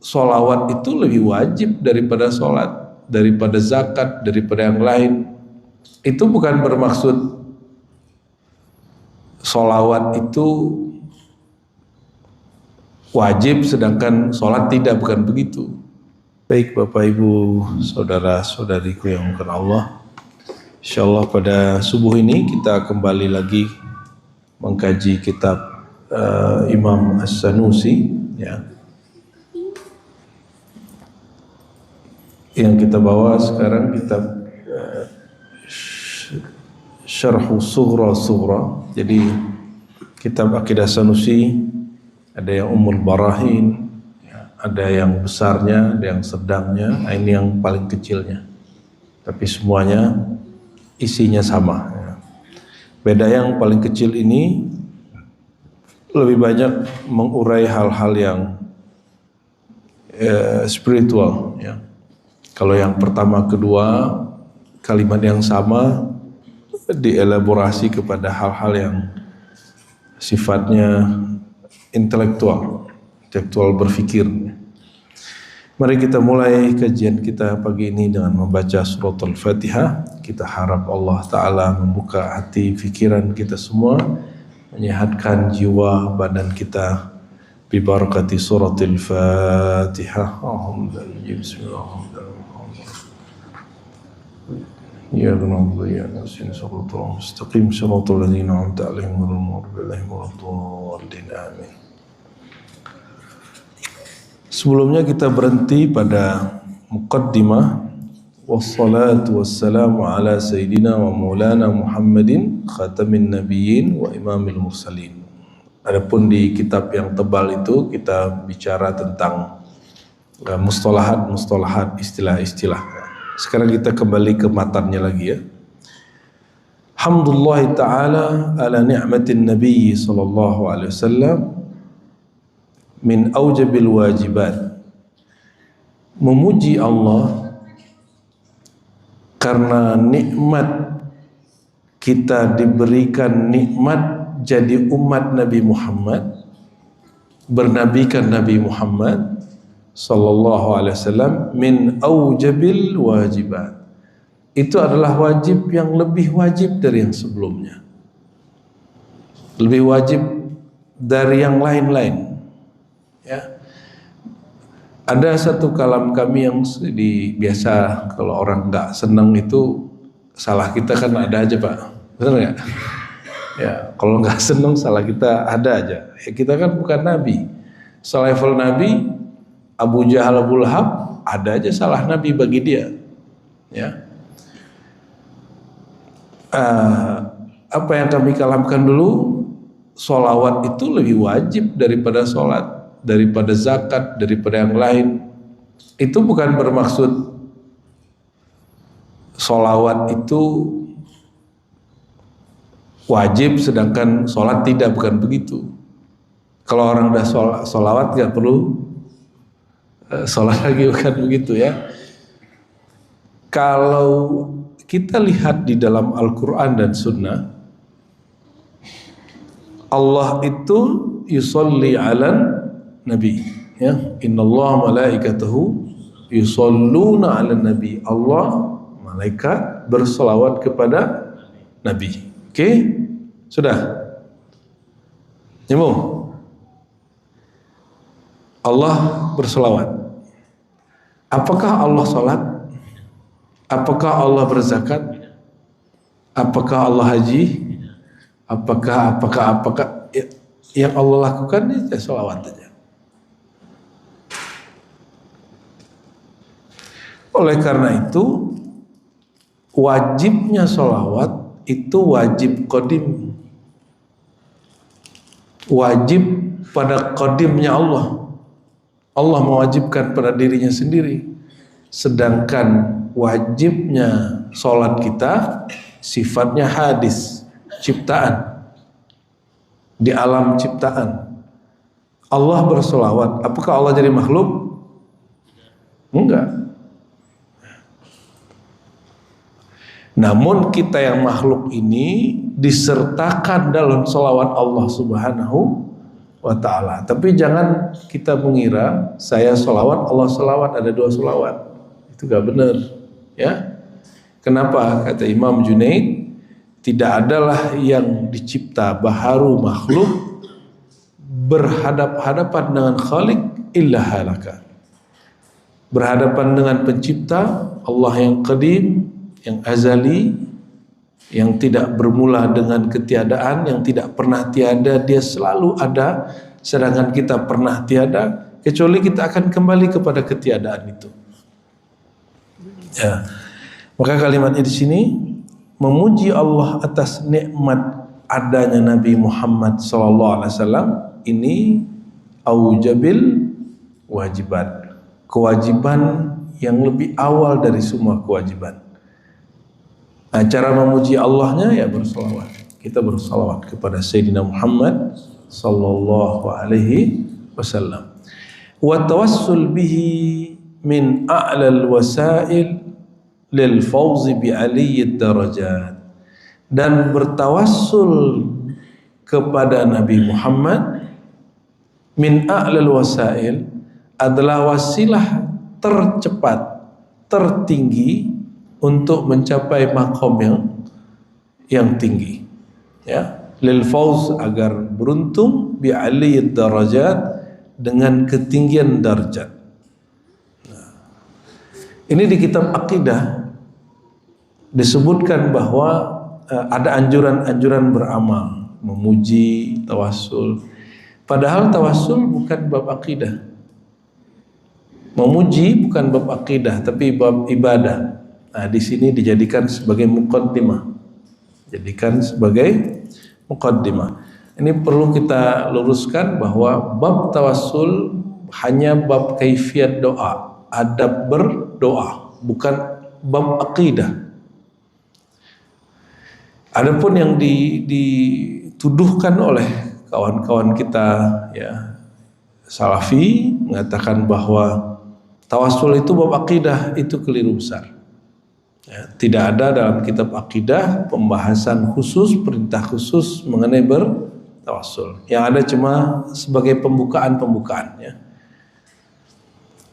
sholawat itu lebih wajib daripada sholat, daripada zakat, daripada yang lain. Itu bukan bermaksud sholawat itu wajib sedangkan sholat tidak, bukan begitu. Baik Bapak Ibu Saudara Saudariku yang bukan Allah, insyaallah pada subuh ini kita kembali lagi mengkaji kitab Imam As-Sanusi, ya. Yang kita bawa sekarang kitab Syarhu Sughra. Jadi kitab Aqidah Sanusi ada yang Ummul Barahin, ada yang besarnya, ada yang sedangnya, ini yang paling kecilnya. Tapi semuanya isinya sama. Beda yang paling kecil ini lebih banyak mengurai hal-hal yang spiritual. Ya. Kalau yang pertama, kedua, kalimat yang sama dielaborasi kepada hal-hal yang sifatnya intelektual berpikir. Mari kita mulai kajian kita pagi ini dengan membaca surat Al-Fatihah. Kita harap Allah Ta'ala membuka hati pikiran kita semua, menyehatkan jiwa badan kita bi barakati surat Al-Fatihah. Ya na'budu ya nasta'in shiratal mustaqim shiratal ladzina an'amta 'alaihim ghairil maghdubi 'alaihim waladdallin. Amin. Sebelumnya kita berhenti pada muqaddimah wassalatu wassalamu ala sayyidina wa maulana Muhammadin khatamin nabiyyin wa imamil mursalin. Adapun di kitab yang tebal itu kita bicara tentang mustalahat, istilah-istilah. Sekarang kita kembali ke matannya lagi, ya. Hamdulillah ta'ala ala ni'matin nabiyyi sallallahu alaihi wasallam min aujabil wajibat. Memuji Allah karena nikmat kita diberikan nikmat jadi umat Nabi Muhammad, bernabikan Nabi Muhammad sallallahu alaihi wasallam min aujabil wajibat. Itu adalah wajib yang lebih wajib dari yang sebelumnya, lebih wajib dari yang lain-lain. Ya, ada satu kalam kami yang biasa kalau orang nggak senang itu salah kita kan ada aja, Pak, benar nggak? Ya, kalau nggak senang salah kita ada aja. Ya, kita kan bukan Nabi, selevel Nabi. Abu Jahal, Abu Lahab, ada aja salah Nabi bagi dia. Ya, apa yang kami kalamkan dulu, sholawat itu lebih wajib daripada sholat, daripada zakat, daripada yang lain. Itu bukan bermaksud sholawat itu wajib sedangkan sholat tidak, bukan begitu. Kalau orang udah sholawat nggak perlu sholat lagi, bukan begitu, ya. Kalau kita lihat di dalam Al-Quran dan Sunnah, Allah itu yusolli ala Nabi, ya. Innallaha malaikatahu yusalluna ala Nabi. Allah, malaikat, bersolawat kepada Nabi. Oke? Sudah? Nyambung? Allah bersolawat. Apakah Allah sholat? Apakah Allah berzakat? Apakah Allah haji? Apakah yang Allah lakukan itu sholawat saja. Oleh karena itu, wajibnya sholawat itu wajib qadim, wajib pada qadimnya Allah. Allah mewajibkan pada dirinya sendiri. Sedangkan wajibnya sholat kita sifatnya hadis, ciptaan, di alam ciptaan. Allah bersolawat, apakah Allah jadi makhluk? Enggak. Namun kita yang makhluk ini disertakan dalam sholawat Allah Subhanahu wa ta'ala. Tapi jangan kita mengira saya sholawat, Allah sholawat, ada dua sholawat. Itu gak benar, ya. Kenapa? Kata Imam Junaid, tidak adalah yang dicipta baharu makhluk berhadap-hadapan dengan Khalik illa halaka. Berhadapan dengan pencipta Allah yang qadim, yang azali, yang tidak bermula dengan ketiadaan, yang tidak pernah tiada, dia selalu ada, sedangkan kita pernah tiada, kecuali kita akan kembali kepada ketiadaan itu. Ya. Maka kalimatnya di sini memuji Allah atas nikmat adanya Nabi Muhammad SAW ini aujabil wajibat, kewajiban yang lebih awal dari semua kewajiban. Nah, cara memuji Allahnya ya bersolawat. Kita bersolawat kepada Sayyidina Muhammad sallallahu alaihi wasallam. Wa tawassul bihi min a'lal wasail lil fawzi bi aliyyid darajat. Dan bertawassul kepada Nabi Muhammad min a'lal wasail adalah wasilah tercepat, tertinggi untuk mencapai makom yang tinggi, ya, lil fauz, agar beruntung bi aliyid darajat, dengan ketinggian darjat. Nah, ini di kitab akidah disebutkan bahwa ada anjuran-anjuran beramal, memuji, tawassul. Padahal tawassul bukan bab akidah, memuji bukan bab akidah, tapi bab ibadah. Nah, di sini dijadikan sebagai muqaddimah. Jadikan sebagai muqaddimah. Ini perlu kita luruskan bahwa bab tawassul hanya bab kaifiyat doa, adab berdoa, bukan bab akidah. Adapun yang dituduhkan oleh kawan-kawan kita, ya, Salafi, mengatakan bahwa tawassul itu bab akidah, itu keliru besar. Ya, tidak ada dalam kitab akidah pembahasan khusus, perintah khusus mengenai bertawassul. Yang ada cuma sebagai pembukaan-pembukaan, ya.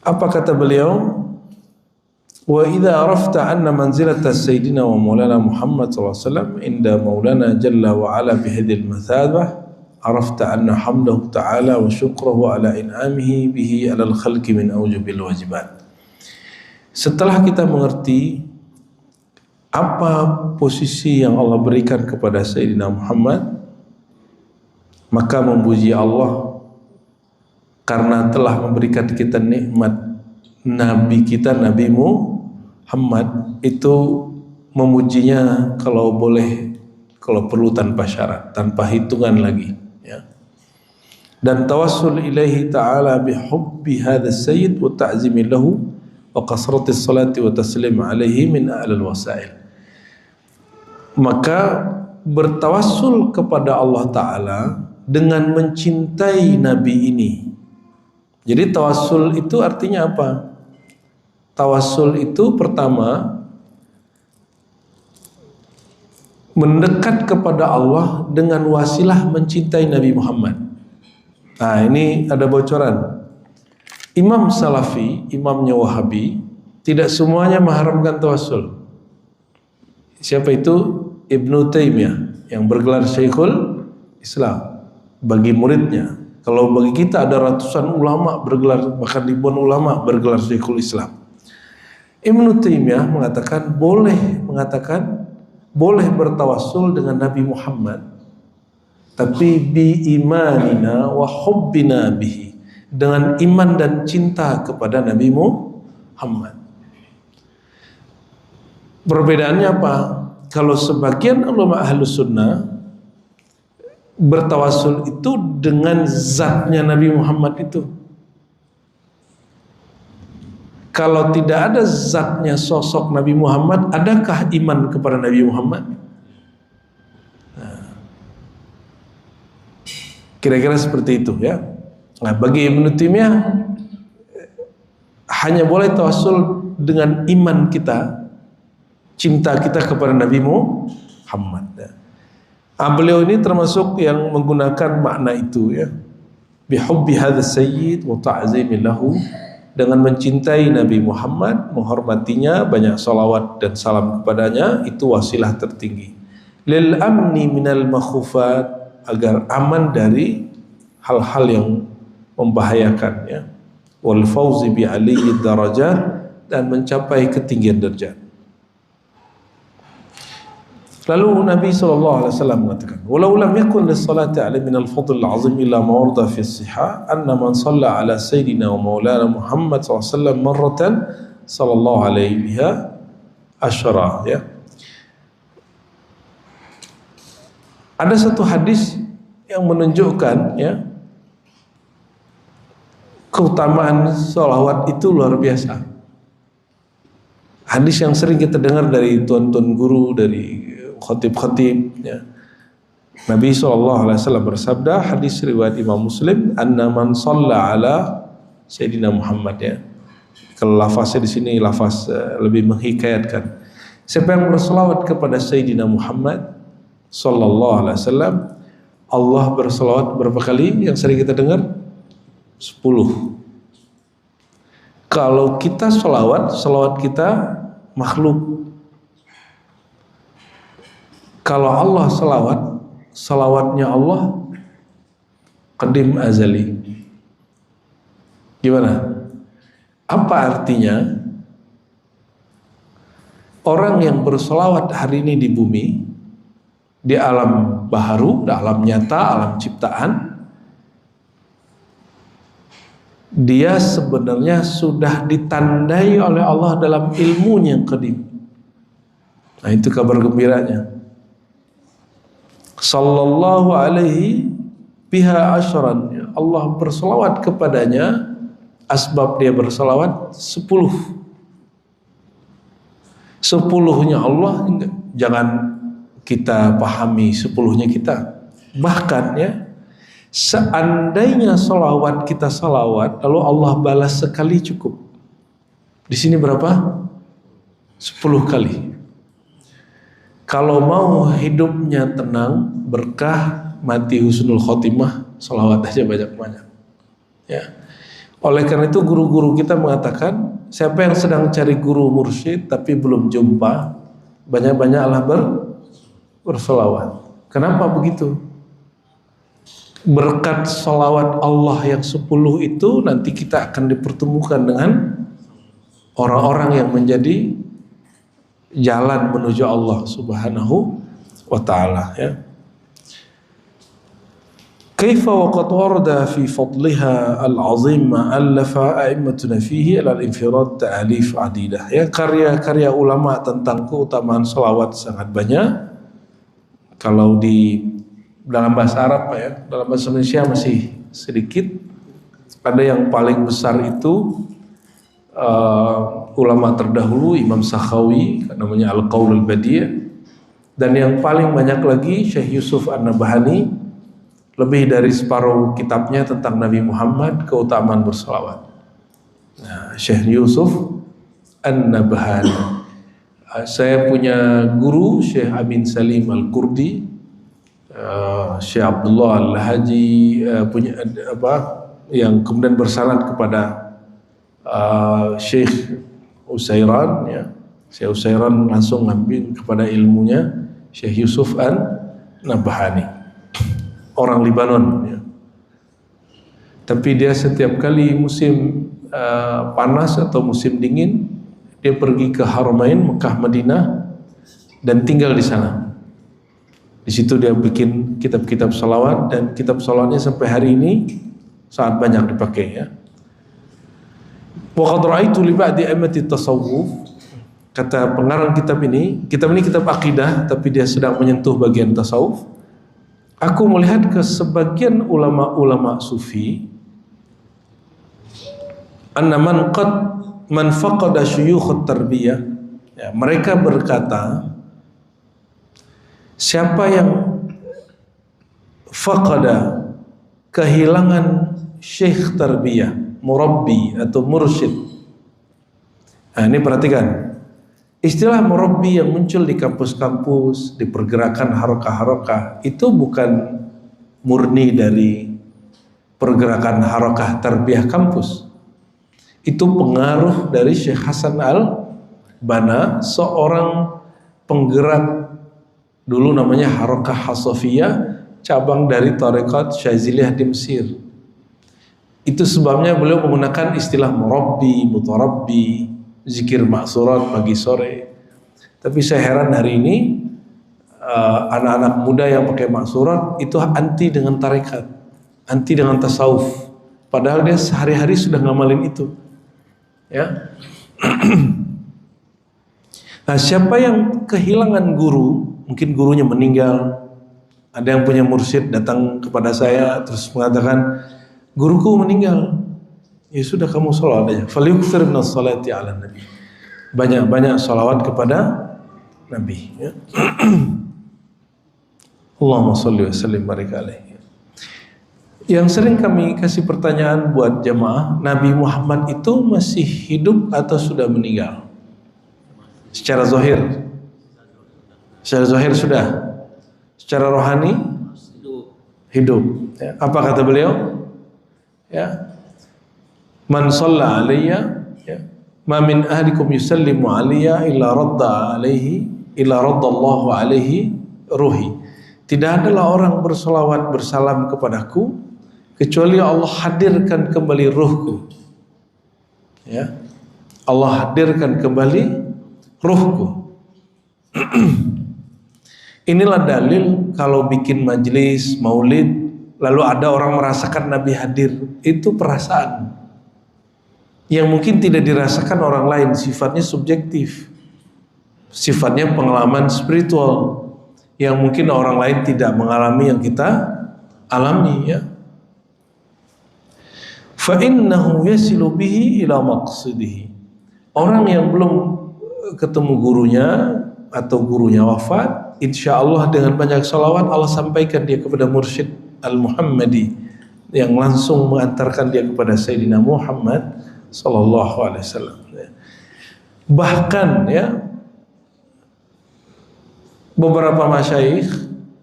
Apa kata beliau? Wa idza arafta anna manzilata sayyidina wa maulana Muhammad sallallahu alaihi wasallam inda maulana jalla wa ala bihadil mathabah, arafta anna hamdahu ta'ala wa syukrahu ala in'amihi bihi ala al-khalqi min awjubil wajibat. Setelah kita mengerti apa posisi yang Allah berikan kepada Sayyidina Muhammad, maka memuji Allah karena telah memberikan kita nikmat Nabi kita, Nabi Muhammad, itu memujinya kalau boleh, kalau perlu tanpa syarat, tanpa hitungan lagi, ya. Dan tawassul ilaihi ta'ala bihubbi hadha sayyid wa ta'zimi lahu wa kasrati salati wa taslim alaihi min a'lal wasail. Maka bertawassul kepada Allah Ta'ala dengan mencintai Nabi ini. Jadi tawassul itu artinya apa? Tawassul itu pertama mendekat kepada Allah dengan wasilah mencintai Nabi Muhammad. Nah, ini ada bocoran. Imam Salafi, imamnya Wahabi, tidak semuanya mengharamkan tawassul. Siapa itu? Ibnu Taimiyah, yang bergelar Syekhul Islam bagi muridnya. Kalau bagi kita ada ratusan ulama bergelar, bahkan ribuan ulama bergelar Syekhul Islam. Ibnu Taimiyah mengatakan boleh bertawassul dengan Nabi Muhammad, tapi bi imanina wa hubbina bihi, dengan iman dan cinta kepada Nabi Muhammad. Perbedaannya apa? Kalau sebagian ulama ahlus sunnah bertawassul itu dengan zatnya Nabi Muhammad itu. Kalau tidak ada zatnya, sosok Nabi Muhammad, adakah iman kepada Nabi Muhammad? Nah, kira-kira seperti itu, ya. Nah, bagi Ibnu Taimiyah hanya boleh tawassul dengan iman kita, cinta kita kepada Nabi Muhammad. Beliau ini termasuk yang menggunakan makna itu, ya. bihubbi hadha sayyid wa ta'zimi lahu, dengan mencintai Nabi Muhammad, menghormatinya, banyak salawat dan salam kepadanya, itu wasilah tertinggi. Lil amni minal makhufat, agar aman dari hal-hal yang membahayakan, ya. Wal fauzi bi aliyid darajat, dan mencapai ketinggian derajat. Lalu Nabi SAW mengatakan, walau lam yakun lis-salati alaihi min al-fadl al-azim illa ma warada fi as-sihah anna man shalla ala sayyidina wa maulana Muhammad SAW marratan sallallahu alaihi biha asyara, ya. Ada satu hadis yang menunjukkan, ya, keutamaan sholawat itu luar biasa. Hadis yang sering kita dengar dari tuan-tuan guru, dari khatib-khatib, ya. Nabi SAW bersabda, hadis riwayat Imam Muslim, anna man shalla ala Sayyidina Muhammad, ya. Kalau lafaznya di sini lafaz lebih menghikayatkan, siapa yang berselawat kepada Sayyidina Muhammad sallallahu alaihi wasallam, Allah berselawat berapa kali yang sering kita dengar? 10. Kalau kita selawat kita makhluk. Kalau Allah selawatnya Allah qadim azali. Gimana? Apa artinya? Orang yang berselawat hari ini di bumi, di alam baharu, di alam nyata, alam ciptaan, dia sebenarnya sudah ditandai oleh Allah dalam ilmunya yang qadim. Nah, itu kabar gembiranya. Sallallahu alaihi biha asyran, Allah berselawat kepadanya, asbab dia berselawat 10. 10-nya Allah, jangan kita pahami 10-nya kita. Bahkan, ya, seandainya salawat kita salawat lalu Allah balas sekali cukup. Di sini berapa? 10 kali. Kalau mau hidupnya tenang, berkah, mati husnul khotimah, salawat aja banyak-banyak, ya. Oleh karena itu guru-guru kita mengatakan, siapa yang sedang cari guru mursyid tapi belum jumpa, banyak-banyaklah berselawat. Kenapa begitu? Berkat salawat Allah yang 10 itu, nanti kita akan dipertemukan dengan orang-orang yang menjadi jalan menuju Allah Subhanahu wa ta'ala, ya. Kaifa wa qad warada fi fadliha al-azim ma allafa a'immatuna fihi al-infirad ta'alif adidah, ya. Karya-karya ulama tentang keutamaan salawat sangat banyak. Kalau di dalam bahasa Arab, ya, dalam bahasa Indonesia masih sedikit. Ada yang paling besar itu ulama terdahulu Imam Sakhawi, namanya Al-Qaul Al-Badi', dan yang paling banyak lagi Syekh Yusuf An-Nabhani, lebih dari separuh kitabnya tentang Nabi Muhammad, keutamaan berselawat. Nah, Syekh Yusuf An-Nabhani. Saya punya guru Syekh Amin Salim Al-Kurdi, Syekh Abdullah Al-Haji, punya yang kemudian bersanad kepada Syekh Utsairan, ya. Syekh Utsairan langsung ngambil kepada ilmunya Syekh Yusuf An-Nabhani, orang Libanon, ya. Tapi dia setiap kali musim panas atau musim dingin, dia pergi ke Haramain, Mekah, Madinah, dan tinggal di sana. Di situ dia bikin kitab-kitab salawat, dan kitab salawatnya sampai hari ini sangat banyak dipakai, ya. Wa qad ra'aitu li ba'di a'immati tasawuf, kata pengarang kitab ini kitab akidah, tapi dia sedang menyentuh bagian tasawuf. Aku melihat ke sebagian ulama-ulama sufi, anna man faqada syuyukh tarbiyah, ya, mereka berkata, siapa yang faqada, kehilangan syekh tarbiyah, murabbi atau mursyid. Nah, ini perhatikan, istilah murabbi yang muncul di kampus-kampus, di pergerakan harokah-harokah, itu bukan murni dari pergerakan harakah tarbiyah kampus. Itu pengaruh dari Syekh Hasan Al-Banna, seorang penggerak dulu namanya Harakah Hasafiyah, cabang dari Tarekat Syaziliyah di Mesir. Itu sebabnya beliau menggunakan istilah murabbi, mutarabbi, zikir maksurat pagi sore. Tapi saya heran hari ini anak-anak muda yang pakai maksurat itu anti dengan tarekat, anti dengan tasawuf. Padahal dia sehari-hari sudah ngamalin itu. Ya. Nah, siapa yang kehilangan guru, mungkin gurunya meninggal, ada yang punya mursyid datang kepada saya terus mengatakan, guruku meninggal. Ya sudah, kamu sholat aja. Falyukthir minas sholati ala nabi. Banyak-banyak sholawat kepada Nabi. Ya. Allahumma sholli wa sallim barik alaihi. Yang sering kami kasih pertanyaan buat jamaah, Nabi Muhammad itu masih hidup atau sudah meninggal? Secara zahir. Secara zahir sudah. Secara rohani hidup. Ya. Apa kata beliau? Ya. Man shalla alayya, ya, ma min ahlikum yusallimu alayya illa raddallahu alaihi ruhi. Tidak adalah orang bersolawat bersalam kepadaku kecuali Allah hadirkan kembali ruhku. Ya. Allah hadirkan kembali ruhku. Inilah dalil kalau bikin majelis maulid lalu ada orang merasakan Nabi hadir, itu perasaan yang mungkin tidak dirasakan orang lain, sifatnya subjektif, sifatnya pengalaman spiritual yang mungkin orang lain tidak mengalami yang kita alami. Ya. Fa innahu yasilu bihi ila maqsidihi. Orang yang belum ketemu gurunya atau gurunya wafat, insya Allah dengan banyak salawat Allah sampaikan dia kepada mursyid Al-Muhammadi yang langsung mengantarkan dia kepada Sayyidina Muhammad sallallahu alaihi wasallam. Bahkan ya, beberapa masyayikh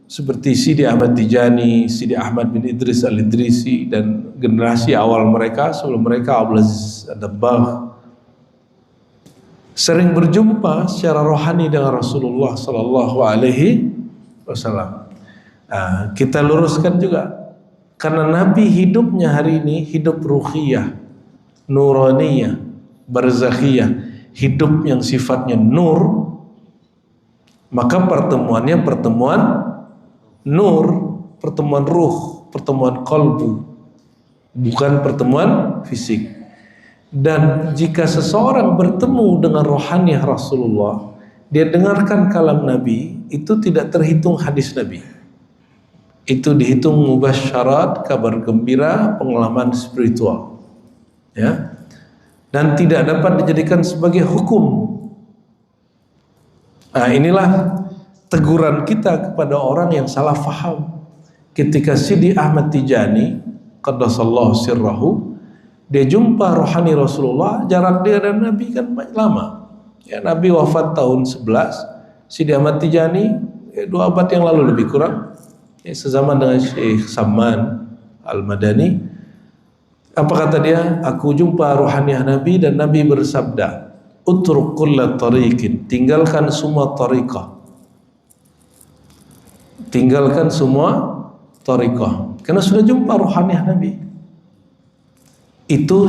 seperti Sidi Ahmad Tijani, Sidi Ahmad bin Idris Al-Idrisi dan generasi awal mereka sebelum mereka Abdul Aziz Ad-Dabbagh sering berjumpa secara rohani dengan Rasulullah sallallahu alaihi wasallam. Nah, kita luruskan juga karena Nabi hidupnya hari ini hidup ruhiyah, nuraniyah, barzakhiyah, hidup yang sifatnya nur, maka pertemuannya pertemuan nur, pertemuan ruh, pertemuan qalbu, bukan pertemuan fisik. Dan jika seseorang bertemu dengan rohaniah Rasulullah, dia dengarkan kalam Nabi, itu tidak terhitung hadis Nabi. Itu dihitung mubasyarat, kabar gembira, pengalaman spiritual. Ya. Dan tidak dapat dijadikan sebagai hukum. Nah, inilah teguran kita kepada orang yang salah faham. Ketika Sidi Ahmad Tijani qaddasallahu sirrahu, dia jumpa rohani Rasulullah, jarak dia dan Nabi kan lama. Ya, Nabi wafat tahun 11, Sidi Ahmad Tijani 2 abad yang lalu lebih kurang, ya, sezaman dengan Syekh Samman Al-Madani. Apa kata dia? Aku jumpa rohaniah Nabi dan Nabi bersabda, utruk kulla tariqin, tinggalkan semua tariqah. Tinggalkan semua tariqah. Karena sudah jumpa rohaniah Nabi. Itu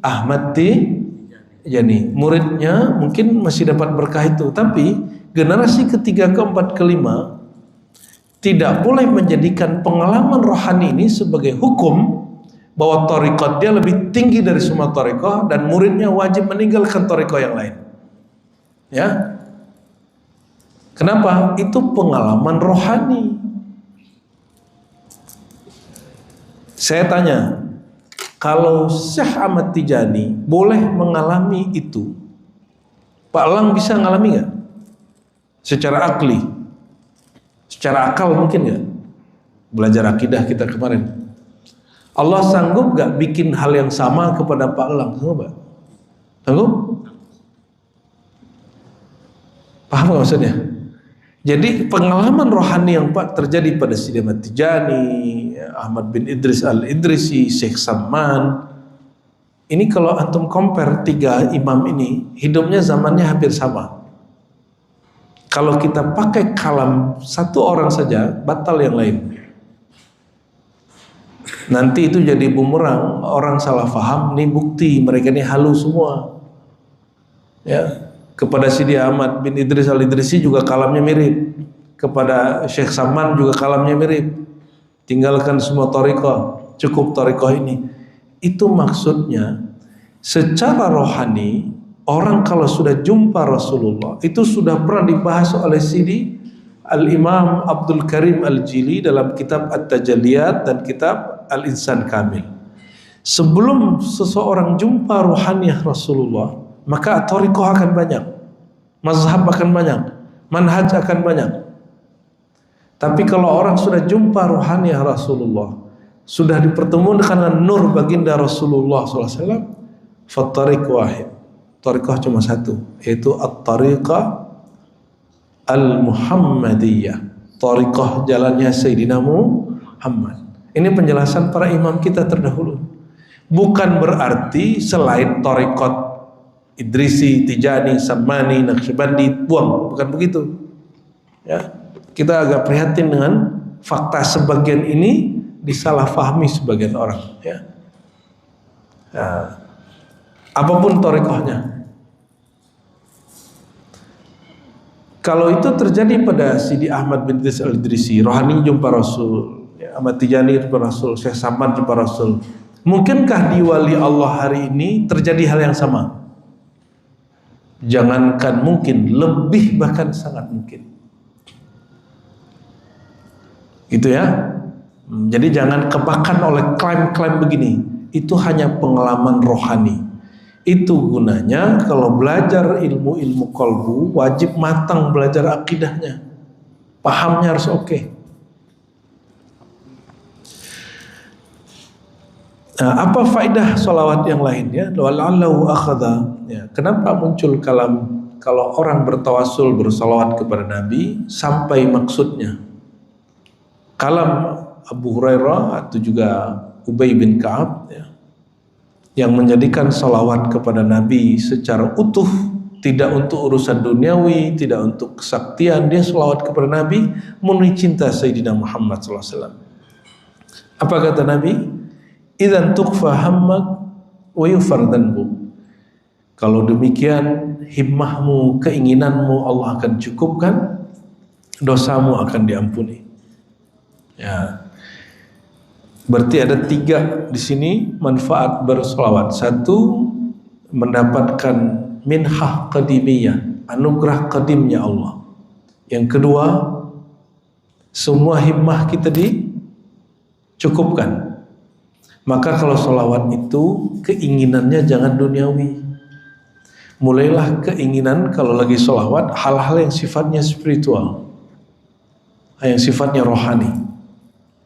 Ahmad Tijani, muridnya mungkin masih dapat berkah itu, tapi generasi ketiga, keempat, kelima tidak boleh menjadikan pengalaman rohani ini sebagai hukum bahwa tariqat dia lebih tinggi dari semua tariqah dan muridnya wajib meninggalkan tariqah yang lain. Ya. Kenapa? Itu pengalaman rohani. Saya tanya, kalau Syekh Ahmad Tijani boleh mengalami itu, Pak Lang bisa mengalami nggak? Secara akli, secara akal mungkin nggak? Belajar akidah kita kemarin, Allah sanggup nggak bikin hal yang sama kepada Pak Lang? Sanggup nggak? Sanggup? Paham nggak maksudnya? Jadi pengalaman rohani yang terjadi pada Sidi Ahmad Tijani, Ahmad bin Idris Al-Idrisi, Syekh Samman, ini kalau antum compare tiga imam ini, hidupnya zamannya hampir sama. Kalau kita pakai kalam satu orang saja, batal yang lain. Nanti itu jadi bumerang, orang salah faham, ini bukti mereka ini halu semua. Ya. Kepada Sidi Ahmad bin Idris Al-Idrisi juga kalamnya mirip. Kepada Syekh Samman juga kalamnya mirip. Tinggalkan semua thariqah, cukup thariqah ini. Itu maksudnya secara rohani, orang kalau sudah jumpa Rasulullah, itu sudah pernah dibahas oleh Sidi Al-Imam Abdul Karim Al-Jili dalam kitab At-Tajalliyat dan kitab Al-Insan Kamil. Sebelum seseorang jumpa rohaniah Rasulullah, maka thariqah akan banyak, mazhab akan banyak, manhaj akan banyak. Tapi kalau orang sudah jumpa rohaniah Rasulullah, sudah dipertemukan dengan nur baginda Rasulullah SAW, fattariq wahid, thariqah cuma satu, yaitu at-tariqah al-Muhammadiyah, thariqah jalannya Sayyidina Muhammad. Ini penjelasan para imam kita terdahulu. Bukan berarti selain thariqat Idrisi, Tijani, Sammani, Naqsyabandi buang, bukan begitu. Ya, kita agak prihatin dengan fakta sebagian ini disalahfahami sebagian orang. Ya. Nah, apapun thariqahnya. Kalau itu terjadi pada Sidi Ahmad bin Idris Al-Idrisi, rohani jumpa Rasul, ya, Ahmad Tijani jumpa Rasul, Syekh Samman jumpa Rasul. Mungkinkah di wali Allah hari ini terjadi hal yang sama? Jangankan mungkin, lebih bahkan sangat mungkin. Gitu ya. Jadi jangan kebakan oleh klaim-klaim begini. Itu hanya pengalaman rohani. Itu gunanya kalau belajar ilmu-ilmu qalbu, wajib matang belajar akidahnya. Pahamnya harus oke. Nah, apa faedah solawat yang lain ya? Wal'allahu akhadha. Ya, kenapa muncul kalam kalau orang bertawasul bersolawat kepada Nabi sampai maksudnya? Kalam Abu Hurairah atau juga Ubay bin Ka'ab ya, yang menjadikan solawat kepada Nabi secara utuh, tidak untuk urusan duniawi, tidak untuk kesaktian, dia solawat kepada Nabi murni cinta Sayyidina Muhammad SAW. Apa kata Nabi? Idzan tukhfa hammak wa yufar dhanbuk. Kalau demikian himmahmu, keinginanmu Allah akan cukupkan, dosamu akan diampuni. Ya. Berarti ada tiga di sini manfaat bersolawat. Satu, mendapatkan minhah qadimiyah, anugerah qadimnya Allah. Yang kedua, semua himmah kita dicukupkan. Maka kalau solawat itu keinginannya jangan duniawi. Mulailah keinginan kalau lagi solawat hal-hal yang sifatnya spiritual, yang sifatnya rohani.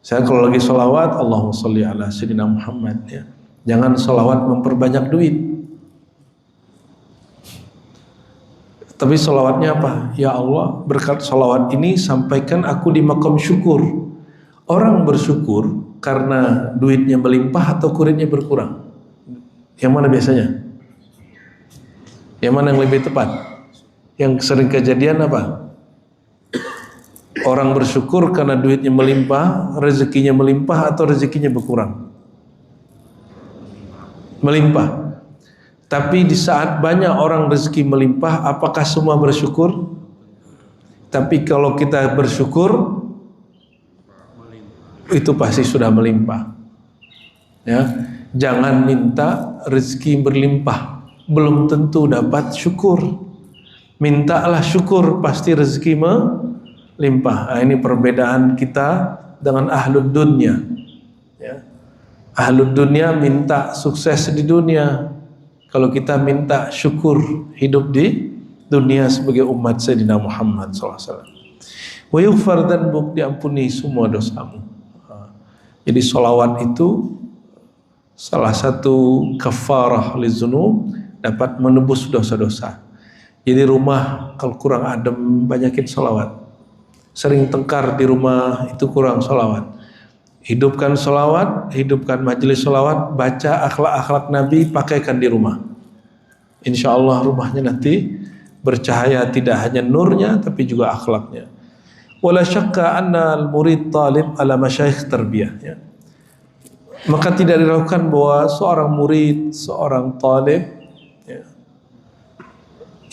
Saya kalau lagi solawat, Allahumma sholli ala Sayyidina Muhammad ya. Jangan solawat memperbanyak duit. Tapi solawatnya apa? Ya Allah, berkat solawat ini sampaikan aku di makam syukur. Orang bersyukur karena duitnya melimpah atau kuritnya berkurang? Yang mana biasanya? Yang mana yang lebih tepat? Yang sering kejadian apa? Orang bersyukur karena duitnya melimpah, rezekinya melimpah atau rezekinya berkurang? Melimpah. Tapi di saat banyak orang rezeki melimpah, apakah semua bersyukur? Tapi kalau kita bersyukur, itu pasti sudah melimpah. Ya, jangan minta rezeki berlimpah, belum tentu dapat syukur. Mintalah syukur, pasti rezeki melimpah. Nah, ini perbedaan kita dengan ahlud dunya. Ya. Ahlud dunya minta sukses di dunia. Kalau kita minta syukur hidup di dunia sebagai umat Sayyidina Muhammad SAW. Wa yughfar dzanbuk, diampuni semua dosamu. Jadi solawat itu salah satu kafarah lidzunub, dapat menebus dosa-dosa. Jadi rumah kalau kurang adem banyakin solawat. sering tengkar di rumah itu kurang sholawat. Hidupkan sholawat, hidupkan majelis sholawat, baca akhlak-akhlak Nabi, pakaikan di rumah. Insya Allah rumahnya nanti bercahaya, tidak hanya nurnya tapi juga akhlaknya. Wala syakka anna al-murid talib ala masyayikh tarbiyah, ya. Maka tidak diragukan bahwa seorang murid, seorang talib, ya,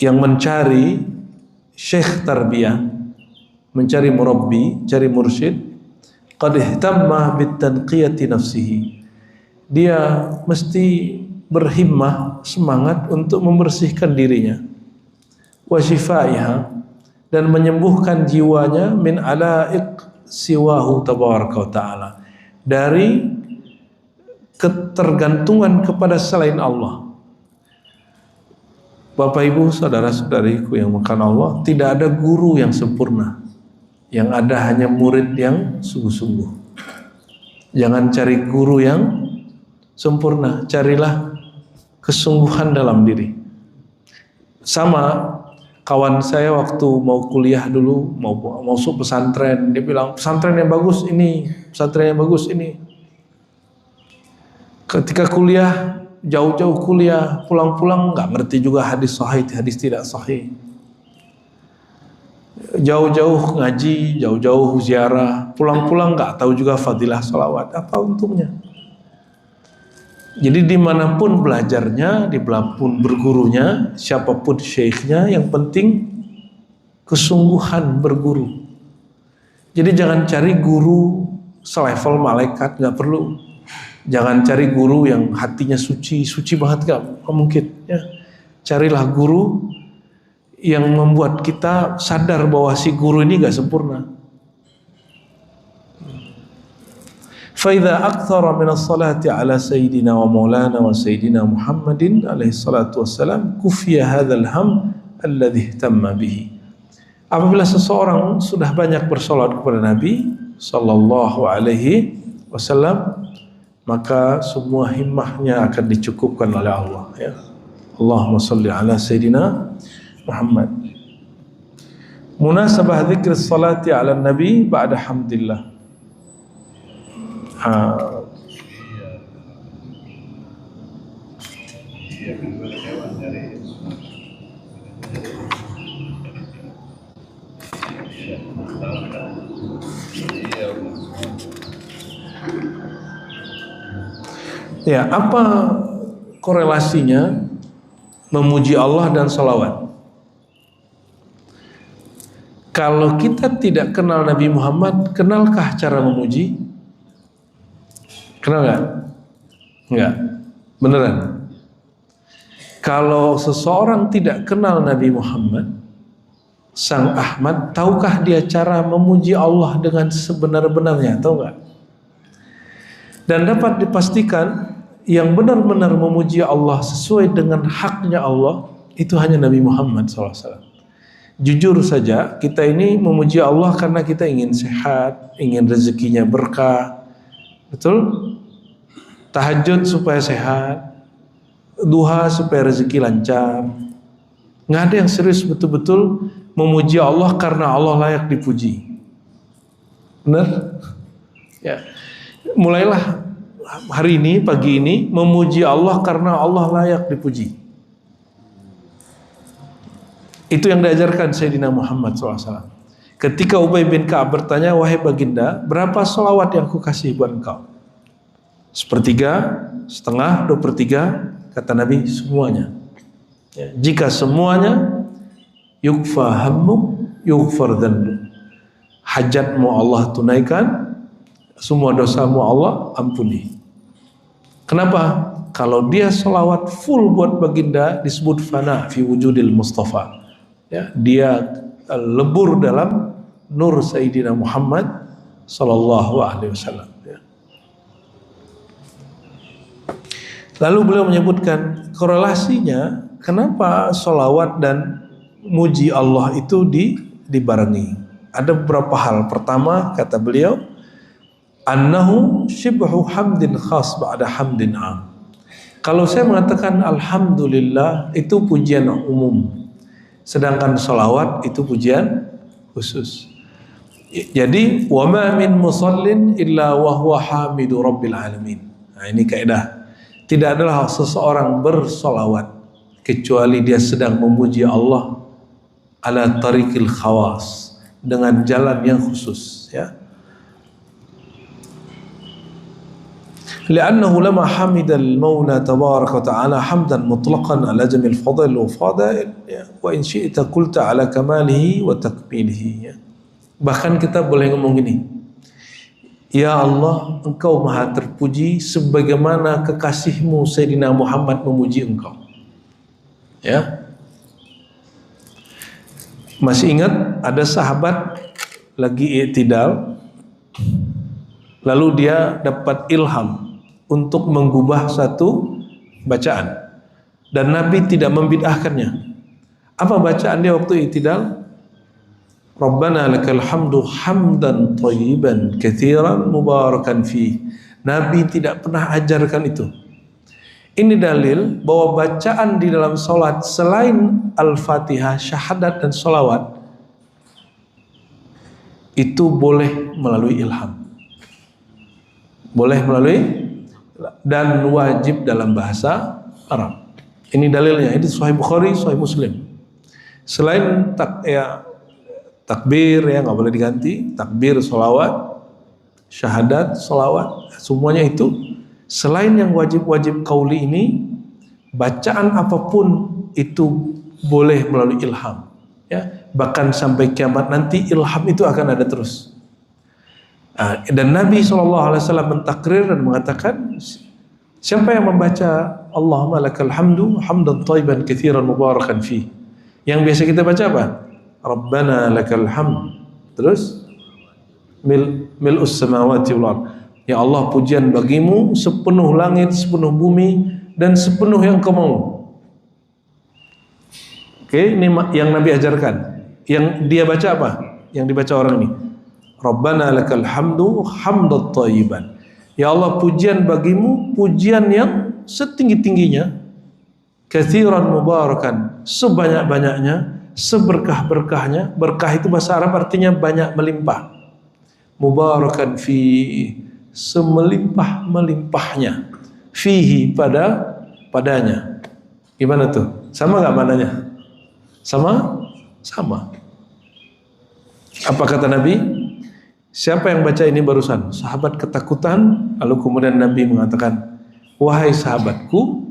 yang mencari syekh tarbiyah, mencari murabbi, cari mursyid, qad ihtamma bitanqiyati nafsihi. Dia mesti berhimmah, semangat untuk membersihkan dirinya, wa syifaiha, dan menyembuhkan jiwanya, min alaiq siwahu tabaraka wa taala, dari ketergantungan kepada selain Allah. Bapak Ibu, saudara-saudariku yang makan Allah, tidak ada guru yang sempurna. Yang ada hanya murid yang sungguh-sungguh. Jangan cari guru yang sempurna, carilah kesungguhan dalam diri. Sama kawan saya waktu mau kuliah dulu, mau masuk pesantren, dia bilang pesantren yang bagus ini, pesantren yang bagus ini. Ketika kuliah, jauh-jauh kuliah, pulang-pulang nggak ngerti juga hadis sahih, hadis tidak sahih. Jauh-jauh ngaji, jauh-jauh ziarah, pulang-pulang nggak tahu juga fadilah salawat. Apa untungnya? Jadi dimanapun belajarnya, dimanapun bergurunya, siapapun syekhnya, yang penting kesungguhan berguru. Jadi jangan cari guru selevel malaikat, nggak perlu. Jangan cari guru yang hatinya suci banget, gak mungkin, ya. Carilah guru yang membuat kita sadar bahwa si guru ini gak sempurna. Faidha akthara minas salati ala sayyidina wa maulana wa sayyidina Muhammadin alaihi salatu wassalam kufiya hadzal ham alladhi ihtamma bihi. Apabila seseorang sudah banyak bersolat kepada Nabi sallallahu alaihi wasallam, maka semua himmahnya akan dicukupkan oleh Allah, ya. Allahumma salli ala sayyidina Muhammad. Munasabah dzikr salati ala nabi ba'da hamdillah. Ya, apa korelasinya memuji Allah dan salawat? Kalau kita tidak kenal Nabi Muhammad, kenalkah cara memuji? Kenal nggak? Nggak, beneran. Kalau seseorang tidak kenal Nabi Muhammad, Sang Ahmad, tahukah dia cara memuji Allah dengan sebenar-benarnya? Tahu nggak? Dan dapat dipastikan yang benar-benar memuji Allah sesuai dengan haknya Allah itu hanya Nabi Muhammad SAW. Jujur saja, kita ini memuji Allah karena kita ingin sehat, ingin rezekinya berkah, betul? Tahajud supaya sehat, duha supaya rezeki lancar. Nggak ada yang serius betul-betul memuji Allah karena Allah layak dipuji. Benar? Ya. Mulailah hari ini, pagi ini, memuji Allah karena Allah layak dipuji. Itu yang diajarkan Sayyidina Muhammad SAW. Ketika Ubay bin Ka'ab bertanya, wahai baginda, berapa sholawat yang ku kasih buat engkau? 1/3, setengah, 2/3, kata Nabi, semuanya. Ya, jika semuanya, yukfa hammuk, yukfar dhanbuk. Hajatmu Allah tunaikan, semua dosamu Allah ampuni. Kenapa? Kalau dia sholawat full buat baginda disebut fana fi wujudil Mustafa. Ya, dia lebur dalam nur Sayyidina Muhammad sallallahu alaihi wasallam. Ya. Lalu beliau menyebutkan korelasinya kenapa sholawat dan muji Allah itu dibarengi. Ada beberapa hal. Pertama, kata beliau, annahu shibhu hamdin khas ba'da hamdin am. Kalau saya mengatakan alhamdulillah itu pujian umum, sedangkan sholawat itu pujian khusus. Jadi wa ma min musallin illa wa huwa hamidu rabbil alamin. Nah, ini kaidah. Tidak adalah seseorang bersolawat kecuali dia sedang memuji Allah ala tariqil khawas, dengan jalan yang khusus, ya. Li'annahu lama hamidal maula tabaraka wa ta'ala hamdan mutlaqan ala jamil fadl wa fadail, ya. Wa in syi'ta qulta ala kamalihi wa takmilihi, ya. Bahkan kita boleh ngomong gini, ya Allah, engkau maha terpuji sebagaimana kekasihmu Sayyidina Muhammad memuji engkau, ya. Masih ingat ada sahabat lagi i'tidal, lalu dia dapat ilham untuk mengubah satu bacaan dan Nabi tidak membid'ahkannya. Apa bacaan dia waktu i'tidal? Rabbana lakal hamdu hamdan thayyiban katsiran mubarakan fi. Nabi tidak pernah ajarkan itu. Ini dalil bahwa bacaan di dalam salat selain Al-Fatihah, syahadat dan salawat itu boleh melalui ilham. Boleh melalui dan wajib dalam bahasa Arab. Ini dalilnya. Ini Sahih Bukhari, Sahih Muslim. Selain takbir, ya, nggak boleh diganti. Takbir, salawat, syahadat, salawat, semuanya itu. Selain yang wajib-wajib qauli ini, bacaan apapun itu boleh melalui ilham, ya. Bahkan sampai kiamat nanti ilham itu akan ada terus. Dan Nabi SAW mentakrir dan mengatakan, siapa yang membaca Allahumma lakal hamdu hamdan thayyiban katsiran mubarakan fi, yang biasa kita baca apa? Rabbana lakal hamd, terus mil'us samawati wal ardh, ya Allah, pujian bagimu sepenuh langit, sepenuh bumi, dan sepenuh yang kau mau. Oke, ini yang Nabi ajarkan. Yang dia baca apa? Yang dibaca orang ini, Rabbana lakal hamdu hamdan thayyiban, ya Allah, pujian bagimu, pujian yang setinggi-tingginya, katsiran mubarakan, sebanyak-banyaknya, seberkah-berkahnya. Berkah itu bahasa Arab artinya banyak melimpah. Mubarakan fi, semelimpah-melimpahnya, fihi, padanya. Gimana tuh? Sama nggak mananya? Sama. Apa kata Nabi? Siapa yang baca ini barusan? Sahabat ketakutan, lalu kemudian Nabi mengatakan, wahai sahabatku,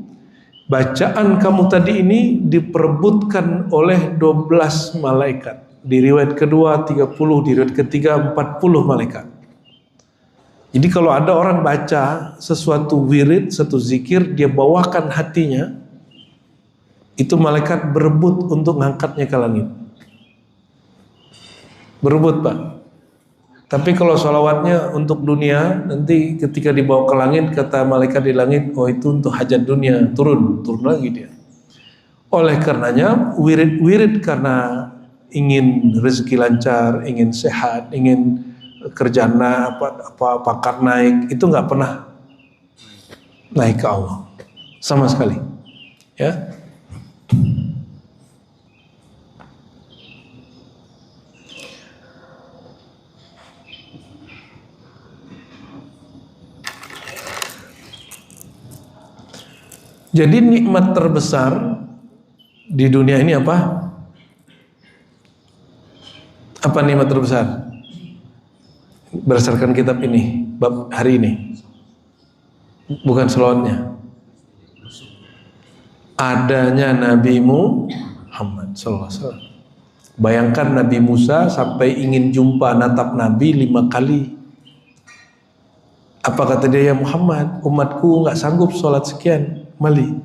bacaan kamu tadi ini diperebutkan oleh 12 malaikat. Di riwayat kedua 30, di riwayat ketiga 40 malaikat. Jadi kalau ada orang baca sesuatu wirid, satu zikir, dia bawakan hatinya, itu malaikat berebut untuk ngangkatnya ke langit. Berebut, Pak. Tapi kalau sholawatnya untuk dunia, nanti ketika dibawa ke langit, kata malaikat di langit, oh itu untuk hajat dunia, turun lagi dia. Oleh karenanya, wirid karena ingin rezeki lancar, ingin sehat, ingin kerjaan pangkat naik, itu nggak pernah naik ke Allah sama sekali, ya. Jadi nikmat terbesar di dunia ini apa? Apa nikmat terbesar? Berdasarkan kitab ini, bab hari ini, bukan selawatnya, adanya Nabi Muhammad SAW. Bayangkan Nabi Musa sampai ingin jumpa natap Nabi 5 kali. Apa kata dia? Ya Muhammad, umatku nggak sanggup sholat sekian kali,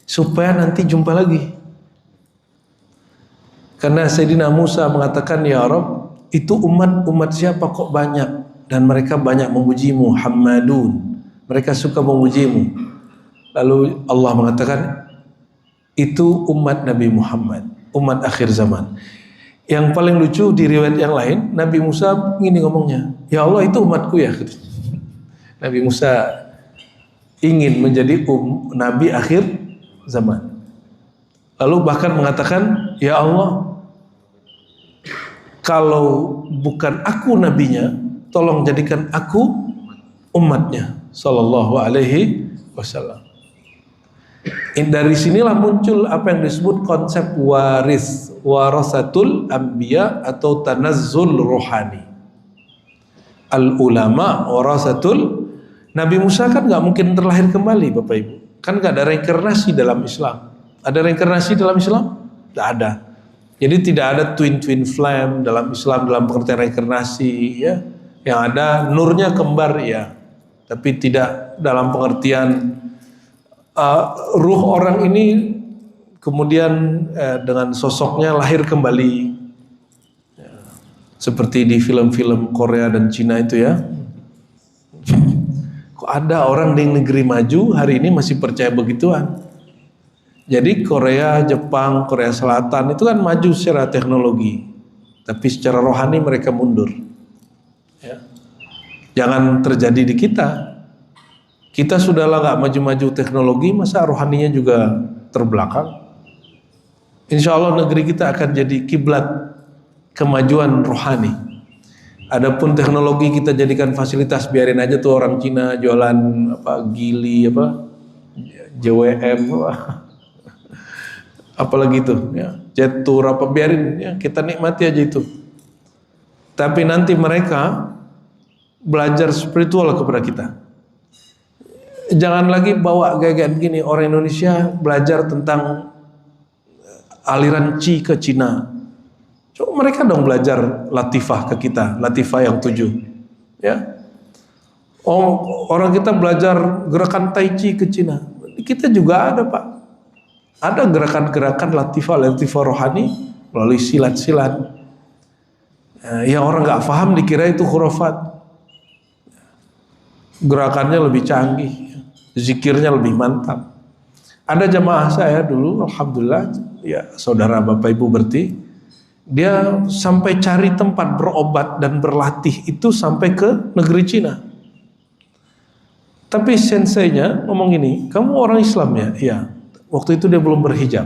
supaya nanti jumpa lagi. Karena Sayyidina Musa mengatakan, ya Rabb, itu umat siapa kok banyak, dan mereka banyak memujimu, Hammadun, mereka suka memujimu. Lalu Allah mengatakan, itu umat Nabi Muhammad, umat akhir zaman. Yang paling lucu di riwayat yang lain, Nabi Musa gini ngomongnya, ya Allah, itu umatku ya. Nabi Musa ingin menjadi Nabi akhir zaman. Lalu bahkan mengatakan, ya Allah, kalau bukan aku nabinya, tolong jadikan aku umatnya sallallahu alaihi wasallam. Dari sinilah muncul apa yang disebut konsep waris, warasatul anbiya atau tanazzul rohani. Al ulama warasatul. Nabi Musa kan nggak mungkin terlahir kembali, Bapak Ibu. Kan nggak ada reinkarnasi dalam Islam. Ada reinkarnasi dalam Islam? Nggak ada. Jadi tidak ada twin flame dalam Islam dalam pengertian reinkarnasi, ya. Yang ada nurnya kembar, ya. Tapi tidak dalam pengertian ruh orang ini kemudian dengan sosoknya lahir kembali, ya. Seperti di film-film Korea dan Cina itu, ya. Kok ada orang di negeri maju hari ini masih percaya begituan? Jadi Korea, Jepang, Korea Selatan itu kan maju secara teknologi, tapi secara rohani mereka mundur, ya. Jangan terjadi di kita. Kita sudahlah nggak maju-maju teknologi, masa rohaninya juga terbelakang? Insya Allah negeri kita akan jadi kiblat kemajuan rohani. Adapun teknologi kita jadikan fasilitas, biarin aja tuh orang Cina jualan gili JWM apalagi itu, ya, jet tour biarin, ya, kita nikmati aja itu. Tapi nanti mereka belajar spiritual kepada kita. Jangan lagi bawa gaya-gaya begini. Orang Indonesia belajar tentang aliran Qi ke Cina. Coba mereka dong belajar latifah ke kita, latifah yang 7, ya. Orang kita belajar gerakan Tai Chi ke Cina. Kita juga ada, Pak. Ada gerakan-gerakan latifah rohani melalui silat-silat. Yang orang nggak paham dikira itu khurafat. Gerakannya lebih canggih, zikirnya lebih mantap. Ada jamaah saya dulu, alhamdulillah, ya, saudara Bapak Ibu berarti, dia sampai cari tempat berobat dan berlatih itu sampai ke negeri Cina. Tapi senseinya ngomong gini, kamu orang Islam ya? Iya. Waktu itu dia belum berhijab.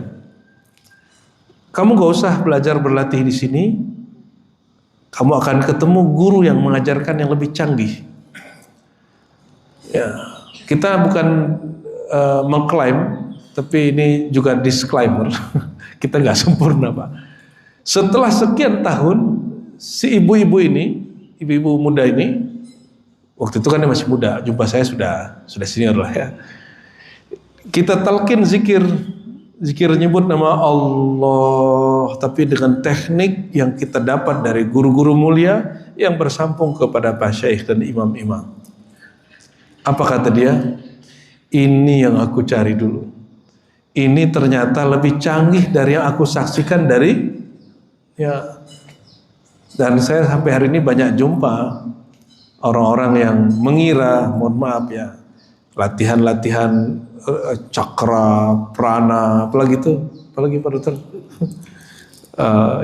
Kamu gak usah belajar berlatih di sini. Kamu akan ketemu guru yang mengajarkan yang lebih canggih. Ya, kita bukan mengklaim, tapi ini juga disclaimer. Kita nggak sempurna, Pak. Setelah sekian tahun, si ibu-ibu ini, ibu-ibu muda ini, waktu itu kan dia masih muda, jumpa saya sudah senior lah, ya. Kita talqin zikir nyebut nama Allah, tapi dengan teknik yang kita dapat dari guru-guru mulia yang bersambung kepada para syekh dan imam-imam. Apa kata dia? Ini yang aku cari dulu. Ini ternyata lebih canggih dari yang aku saksikan dari, ya. Dan saya sampai hari ini banyak jumpa orang-orang yang mengira, mohon maaf ya, latihan-latihan cakra, prana, apalagi Pak Dokter,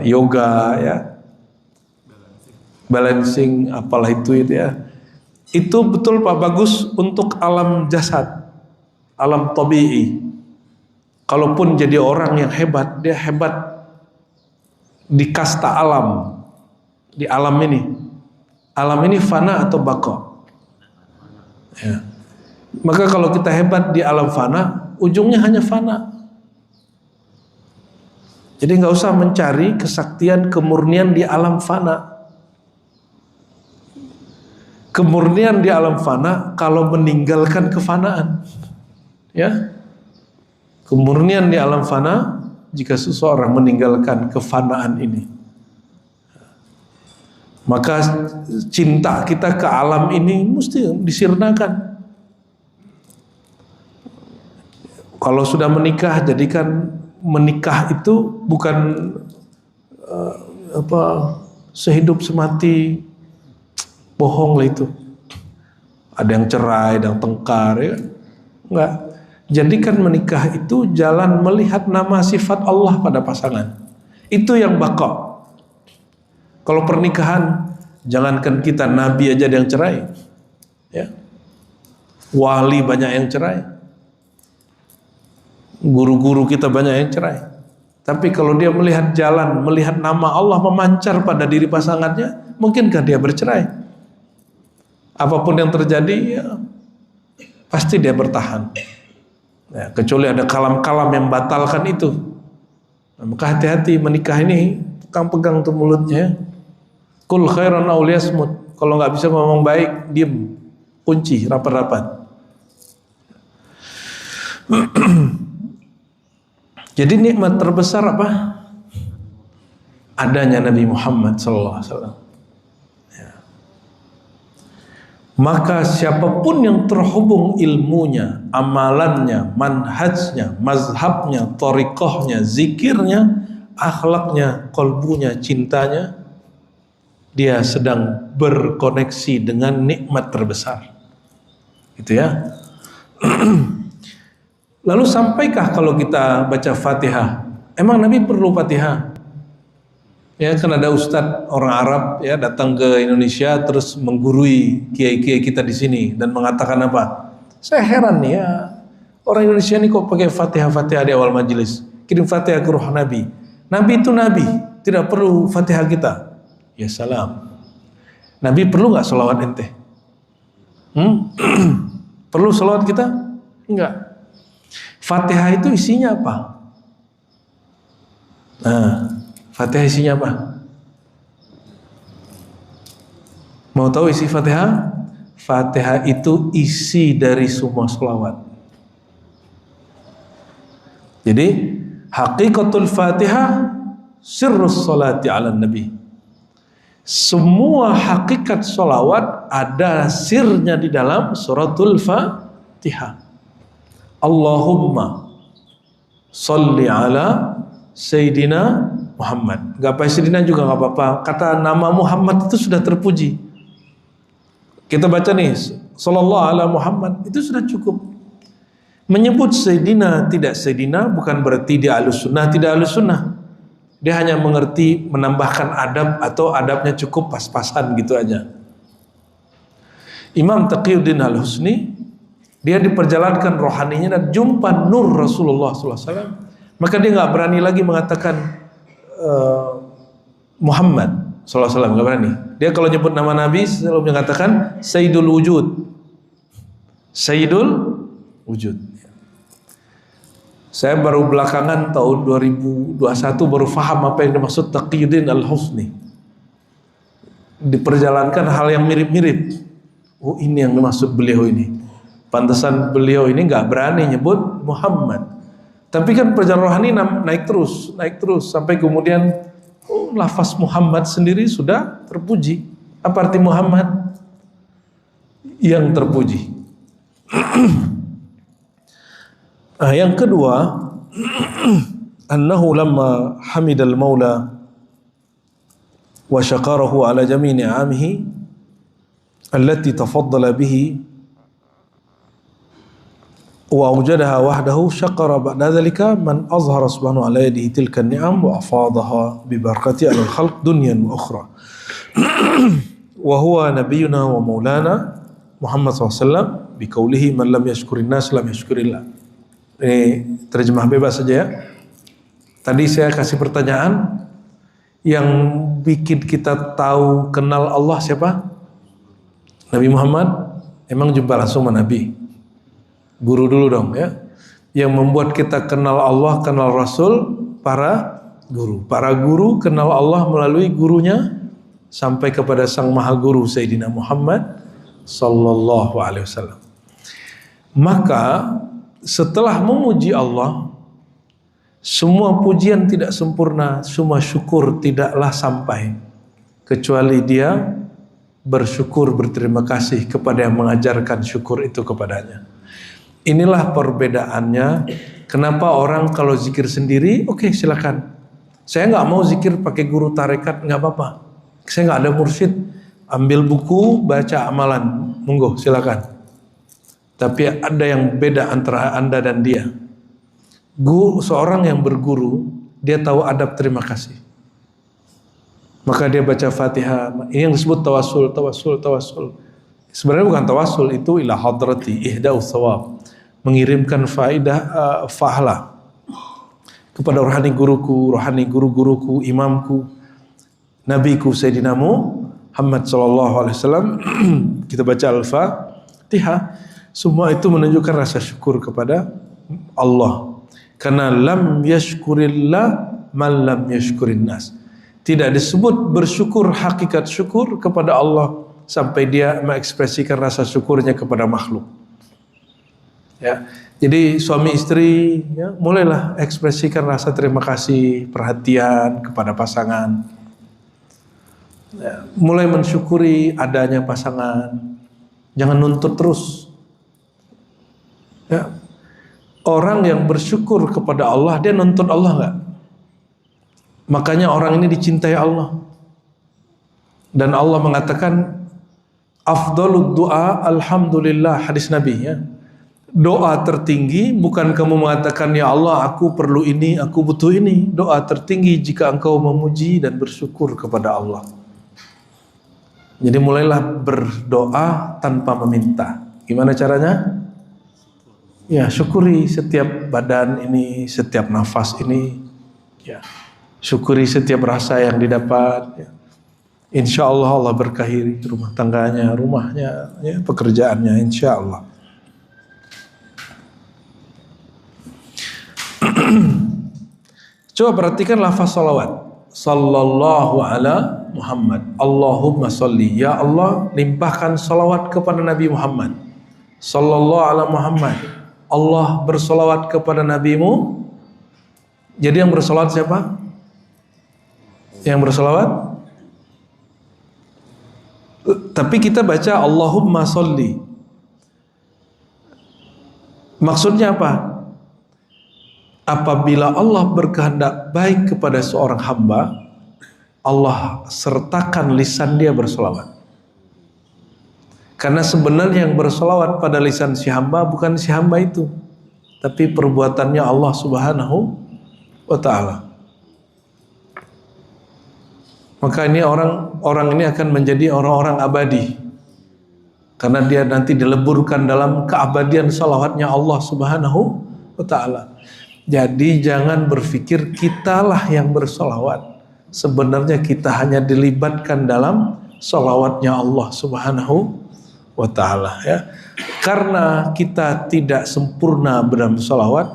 yoga, ya, balancing, apalah itu ya. Itu betul Pak, bagus untuk alam jasad, alam tabi'i. Kalaupun jadi orang yang hebat, dia hebat di kasta alam, di alam ini. Alam ini fana atau baqa? Ya. Maka kalau kita hebat di alam fana, ujungnya hanya fana. Jadi nggak usah mencari kesaktian, kemurnian di alam fana. Kemurnian di alam fana kalau meninggalkan kefanaan, ya. Kemurnian di alam fana jika seseorang meninggalkan kefanaan ini. Maka cinta kita ke alam ini mesti disirnakan. Kalau sudah menikah, jadikan menikah itu bukan sehidup semati, bohong lah itu. Ada yang cerai, ada yang tengkar, ya. Enggak. Jadikan menikah itu jalan melihat nama sifat Allah pada pasangan. Itu yang baqa. Kalau pernikahan, jangankan kita, Nabi aja ada yang cerai, ya. Wali banyak yang cerai. Guru-guru kita banyak yang cerai. Tapi kalau dia melihat jalan, melihat nama Allah memancar pada diri pasangannya, mungkinkah dia bercerai? Apapun yang terjadi, ya, pasti dia bertahan. Ya, kecuali ada kalam-kalam yang batalkan itu. Nah, maka hati-hati menikah ini, pegang tuh mulutnya. Kul khairan aw liyasmut. Kalau nggak bisa ngomong baik, diem, kunci rapat-rapat. Jadi nikmat terbesar apa? Adanya Nabi Muhammad SAW. Ya. Maka siapapun yang terhubung ilmunya, amalannya, manhajnya, mazhabnya, thariqahnya, zikirnya, akhlaknya, qalbunya, cintanya, dia sedang berkoneksi dengan nikmat terbesar. Gitu ya. Lalu sampaikah kalau kita baca Fatihah? Emang Nabi perlu Fatihah? Ya, kan ada ustadz orang Arab ya datang ke Indonesia terus menggurui kiai-kiai kita di sini dan mengatakan apa? Saya heran nih ya, orang Indonesia ini kok pakai Fatihah di awal majelis. Kirim Fatihah ke ruh Nabi. Nabi itu Nabi, tidak perlu Fatihah kita. Ya salam. Nabi perlu nggak sholawat ente? Perlu sholawat kita? Enggak. Fatihah itu isinya apa? Nah, Fatihah isinya apa? Mau tahu isi Fatihah? Fatihah itu isi dari semua sholawat. Jadi, hakikatul Fatihah sirrus sholati ala Nabi. Semua hakikat sholawat ada sirnya di dalam suratul Fatihah. Allahumma sholli ala Sayyidina Muhammad. Gak pakai Sayyidina juga gak apa-apa. Kata nama Muhammad itu sudah terpuji. Kita baca nih, Sallallahu ala Muhammad, itu sudah cukup. Menyebut Sayyidina tidak Sayyidina bukan berarti dia ahlus sunnah tidak ahlus sunnah. Dia hanya mengerti menambahkan adab atau adabnya cukup pas-pasan gitu aja. Imam Taqiyuddin Al-Husni, dia diperjalankan rohaninya dan jumpa nur Rasulullah SAW. Maka dia nggak berani lagi mengatakan Muhammad SAW, nggak berani. Dia kalau nyebut nama Nabi selalu mengatakan Sayyidul Wujud, Sayyidul Wujud. Saya baru belakangan tahun 2021 baru paham apa yang dimaksud Taqiyuddin Al-Husni. Diperjalankan hal yang mirip-mirip. Oh, ini yang dimaksud beliau ini. Pantesan beliau ini nggak berani nyebut Muhammad. Tapi kan perjalanan rohani naik terus sampai kemudian lafaz Muhammad sendiri sudah terpuji. Apa arti Muhammad? Yang terpuji. Yang kedua, annahu lamma hamidal maula wa syakarahu ala jami'i ni'amihi allati tafaddala bihi wa awjadaha wahdahu syakara ba'da dhalika man azhara subhanahu ala yadihi tilka ni'am wa afadaha bi barakati ala al-khalq dunyan wa ukhra wa huwa nabiyyuna wa maulana Muhammad SAW bi qawlihi man lam yashkurin nas lam yashkurillah. Ini terjemah bebas saja ya. Tadi saya kasih pertanyaan, yang bikin kita tahu kenal Allah siapa? Nabi Muhammad. Emang jumpa langsung sama Nabi? Guru dulu dong ya. Yang membuat kita kenal Allah, kenal Rasul, para guru. Para guru kenal Allah melalui gurunya sampai kepada Sang Maha Guru Sayyidina Muhammad sallallahu alaihi wasallam. Maka setelah memuji Allah, semua pujian tidak sempurna, semua syukur tidaklah sampai kecuali dia bersyukur, berterima kasih kepada yang mengajarkan syukur itu kepadanya. Inilah perbedaannya. Kenapa orang kalau zikir sendiri, oke, silakan. Saya nggak mau zikir pakai guru tarekat, nggak apa-apa. Saya nggak ada mursyid. Ambil buku, baca amalan, monggo, silakan. Tapi ada yang beda antara Anda dan dia. Seorang yang berguru, dia tahu adab terima kasih. Maka dia baca Fatihah. Ini yang disebut tawasul. Sebenarnya bukan tawasul, itu ila hadrati ihda'us thawab, mengirimkan faidah pahala kepada rohani guruku, rohani guru-guruku, imamku, nabiku Sayyidina Muhammad sallallahu alaihi wasallam. Kita baca Al-Fatihah. Semua itu menunjukkan rasa syukur kepada Allah. Karena lam yashkurillah man lam yashkurin nas. Tidak disebut bersyukur hakikat syukur kepada Allah sampai dia mengekspresikan rasa syukurnya kepada makhluk. Ya, jadi suami istri ya, mulailah ekspresikan rasa terima kasih, perhatian kepada pasangan. Ya, mulai mensyukuri adanya pasangan. Jangan nuntut terus. Ya, orang yang bersyukur kepada Allah, dia nuntut Allah enggak? Makanya orang ini dicintai Allah. Dan Allah mengatakan afdhalud du'a alhamdulillah, hadis Nabi ya. Doa tertinggi bukan kamu mengatakan ya Allah aku perlu ini, aku butuh ini. Doa tertinggi jika engkau memuji dan bersyukur kepada Allah. Jadi mulailah berdoa tanpa meminta. Gimana caranya? Ya, syukuri setiap badan ini, setiap nafas ini. Ya, syukuri setiap rasa yang didapat. Ya. Insya Allah Allah berkahi rumah tangganya, rumahnya, ya, pekerjaannya. Insya Allah. Coba perhatikan lafaz salawat. Sallallahu ala Muhammad. Allahumma salli. Ya Allah, limpahkan salawat kepada Nabi Muhammad. Sallallahu ala Muhammad. Allah bersalawat kepada nabimu. Jadi yang bersalawat siapa? Yang bersalawat? Tapi kita baca Allahumma salli. Maksudnya apa? Apabila Allah berkehendak baik kepada seorang hamba, Allah sertakan lisan dia bersalawat. Karena sebenarnya yang bersalawat pada lisan si hamba bukan si hamba itu, tapi perbuatannya Allah Subhanahu wa ta'ala. Maka ini orang ini akan menjadi orang-orang abadi. Karena dia nanti dileburkan dalam keabadian salawatnya Allah Subhanahu wa ta'ala. Jadi jangan berpikir kitalah yang bersalawat. Sebenarnya kita hanya dilibatkan dalam salawatnya Allah Subhanahu wa ta'ala ya. Karena kita tidak sempurna dalam salawat,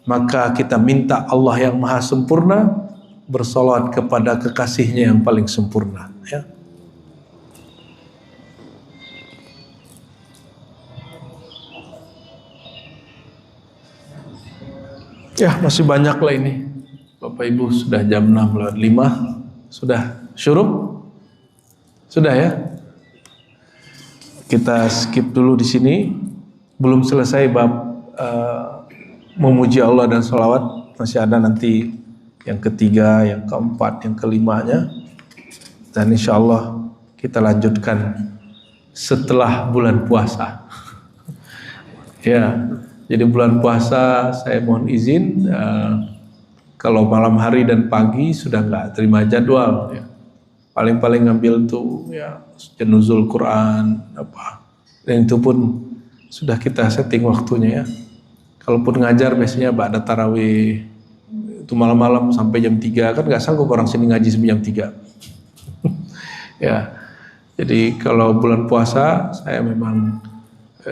maka kita minta Allah yang maha sempurna bersalawat kepada kekasihnya yang paling sempurna ya. Ya, masih banyak lah ini. Bapak Ibu, sudah jam 6:05. Sudah syuruk? Sudah ya? Kita skip dulu di sini. Belum selesai bab memuji Allah dan sholawat. Masih ada nanti yang ketiga, yang keempat, yang kelimanya. Dan insya Allah kita lanjutkan setelah bulan puasa. Ya, jadi bulan puasa saya mohon izin kalau malam hari dan pagi sudah nggak terima jadwal. Ya. Paling-paling ngambil tuh ya nuzul Quran apa, dan itu pun sudah kita setting waktunya ya. Kalaupun ngajar biasanya ba'da tarawih itu malam-malam sampai jam 3, kan nggak sanggup orang sini ngaji sampai jam 3. Ya, jadi kalau bulan puasa saya memang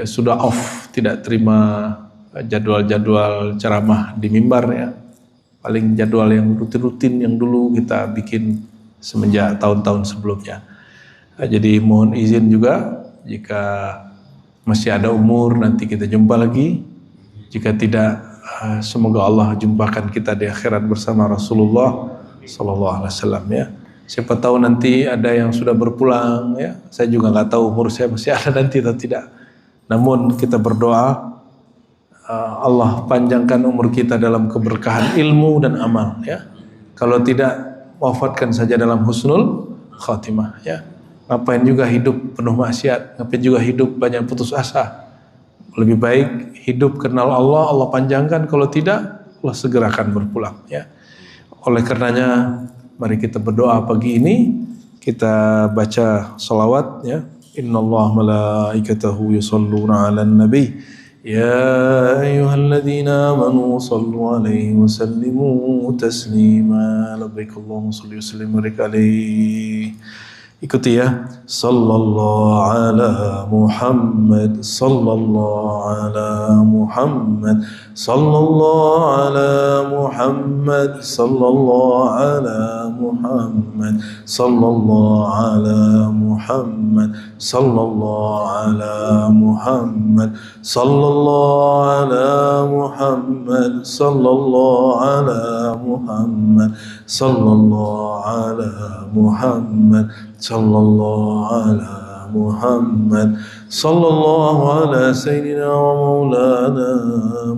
sudah off, tidak terima jadwal-jadwal ceramah di mimbar ya. Paling jadwal yang rutin-rutin yang dulu kita bikin semenjak tahun-tahun sebelumnya. Jadi mohon izin juga jika masih ada umur nanti kita jumpa lagi. Jika tidak, semoga Allah jumpakan kita di akhirat bersama Rasulullah Sallallahu Alaihi Wasallam ya. Siapa tahu nanti ada yang sudah berpulang ya. Saya juga nggak tahu umur saya masih ada nanti atau tidak. Namun kita berdoa Allah panjangkan umur kita dalam keberkahan ilmu dan amal ya. Kalau tidak, wafatkan saja dalam husnul khatimah ya. Ngapain juga hidup penuh maksiat, ngapain juga hidup banyak putus asa. Lebih baik hidup kenal Allah, Allah panjangkan. Kalau tidak, Allah segerakan berpulang ya. Oleh karenanya mari kita berdoa pagi ini, kita baca salawat ya. Innallaha malaikatahu yusholluna 'alan nabi يا أيها الذين آمنوا صلوا عليه وسلموا تسليما لبيك اللهم صل وسلم وبارك عليه. Ikuti ya. Sallallahu ala Muhammad, sallallahu ala Muhammad, sallallahu ala Muhammad, sallallahu ala Muhammad, sallallahu ala Muhammad, sallallahu ala Muhammad, sallallahu ala Muhammad, sallallahu ala Muhammad, sallallahu ala Muhammad, sallallahu ala Muhammad, sallallahu ala Sayyidina wa Maulana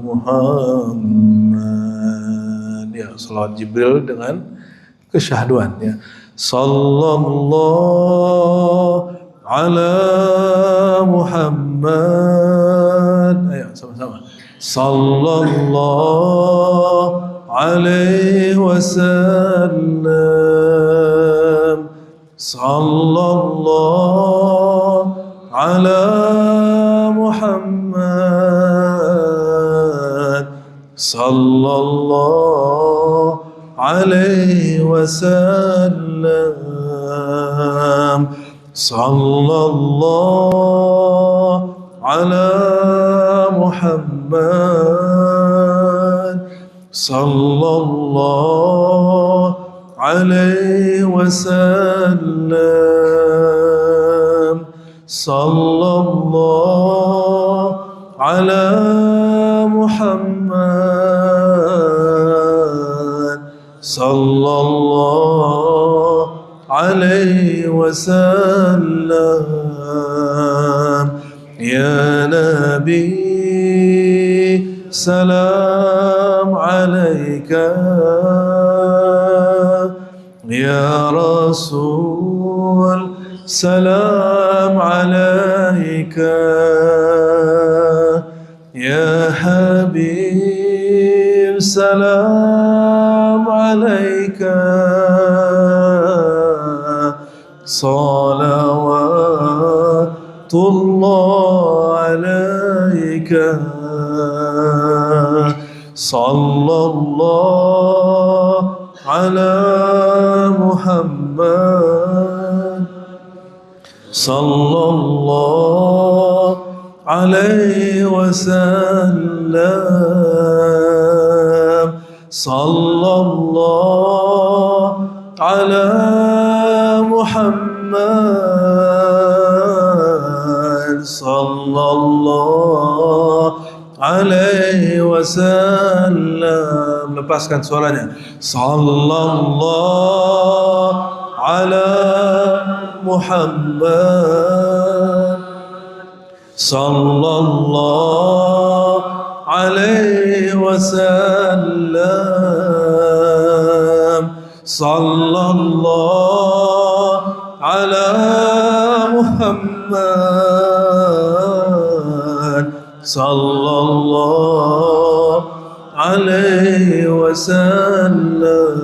Muhammad. Ya, salawat Jibril dengan kesyahduan ya. Sallallahu ala Muhammad. Ayo sama-sama. Sallallahu alaihi wasallam. Sallallahu ala Muhammad, sallallahu alaihi wasallam, sallallahu ala Muhammad, sallallahu alaihi wasallam, sallallahu ala Muhammad, sallallahu alaihi wasallam. Ya Nabi salam alaika, Ya Rasul salam alaika, Ya Habib salam alaika, salawatullah alaika, sallallahu ala Muhammad, sallallahu alaihi wasallam, sallallahu ala Muhammad, sallallahu alaihi wasallam. Lepaskan suaranya. Sallallahu ala Muhammad, sallallahu alaihi wasallam, sallallahu ala Muhammad, sallallahu alaihi wasallam.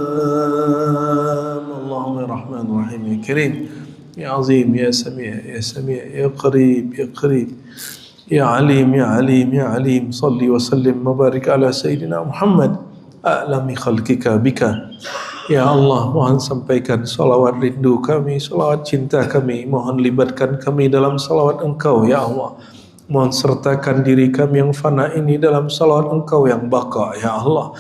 Allahumma ya Rahman Rahim ya Karim ya Azim ya Sami' ya Sami' ya Qarib ya Qarib ya Alim ya Alim ya Alim. Salli wa sallim wa barik ala Sayyidina Muhammad a'lami khalqika bika. Ya Allah, mohon sampaikan salawat rindu kami, salawat cinta kami, mohon libatkan kami dalam salawat Engkau ya Allah. Mohon sertakan diri kami yang fana ini dalam salawat Engkau yang baka ya Allah.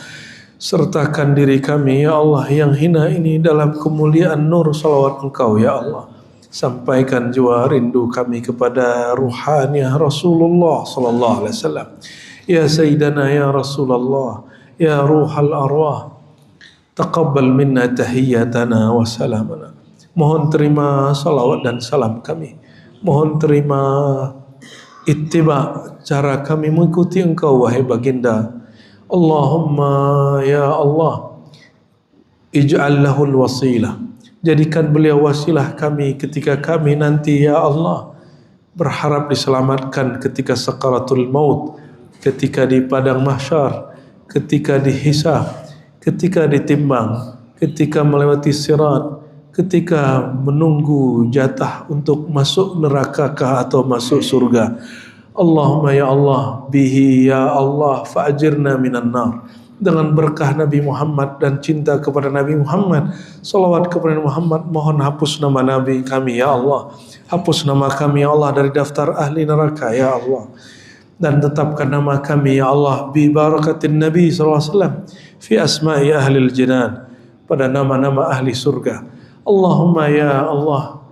Sertakan diri kami ya Allah yang hina ini dalam kemuliaan nur salawat Engkau ya Allah. Sampaikan jua rindu kami kepada ruhaniah Rasulullah sallallahu alaihi wasallam. Ya Sayyidana ya Rasulullah, ya ruhal arwah, taqabbal minna tahiyyatana wa salamana. Mohon terima salawat dan salam kami. Mohon terima ittiba, cara kami mengikuti Engkau wahai baginda. Allahumma ya Allah, ij'al lahul wasilah, jadikan beliau wasilah kami ketika kami nanti ya Allah berharap diselamatkan ketika sakaratul maut, ketika di padang mahsyar, ketika dihisab, ketika ditimbang, ketika melewati sirat, ketika menunggu jatah untuk masuk neraka atau masuk surga. Allahumma ya Allah, bihi ya Allah fa'ajirna minan nar. Dengan berkah Nabi Muhammad dan cinta kepada Nabi Muhammad, salawat kepada Muhammad, mohon hapus nama Nabi kami ya Allah, hapus nama kami ya Allah dari daftar ahli neraka ya Allah, dan tetapkan nama kami ya Allah bi barakatin Nabi sallallahu alaihi wasallam fi asma'i ahlil jinan, pada nama-nama ahli surga. Allahumma ya Allah,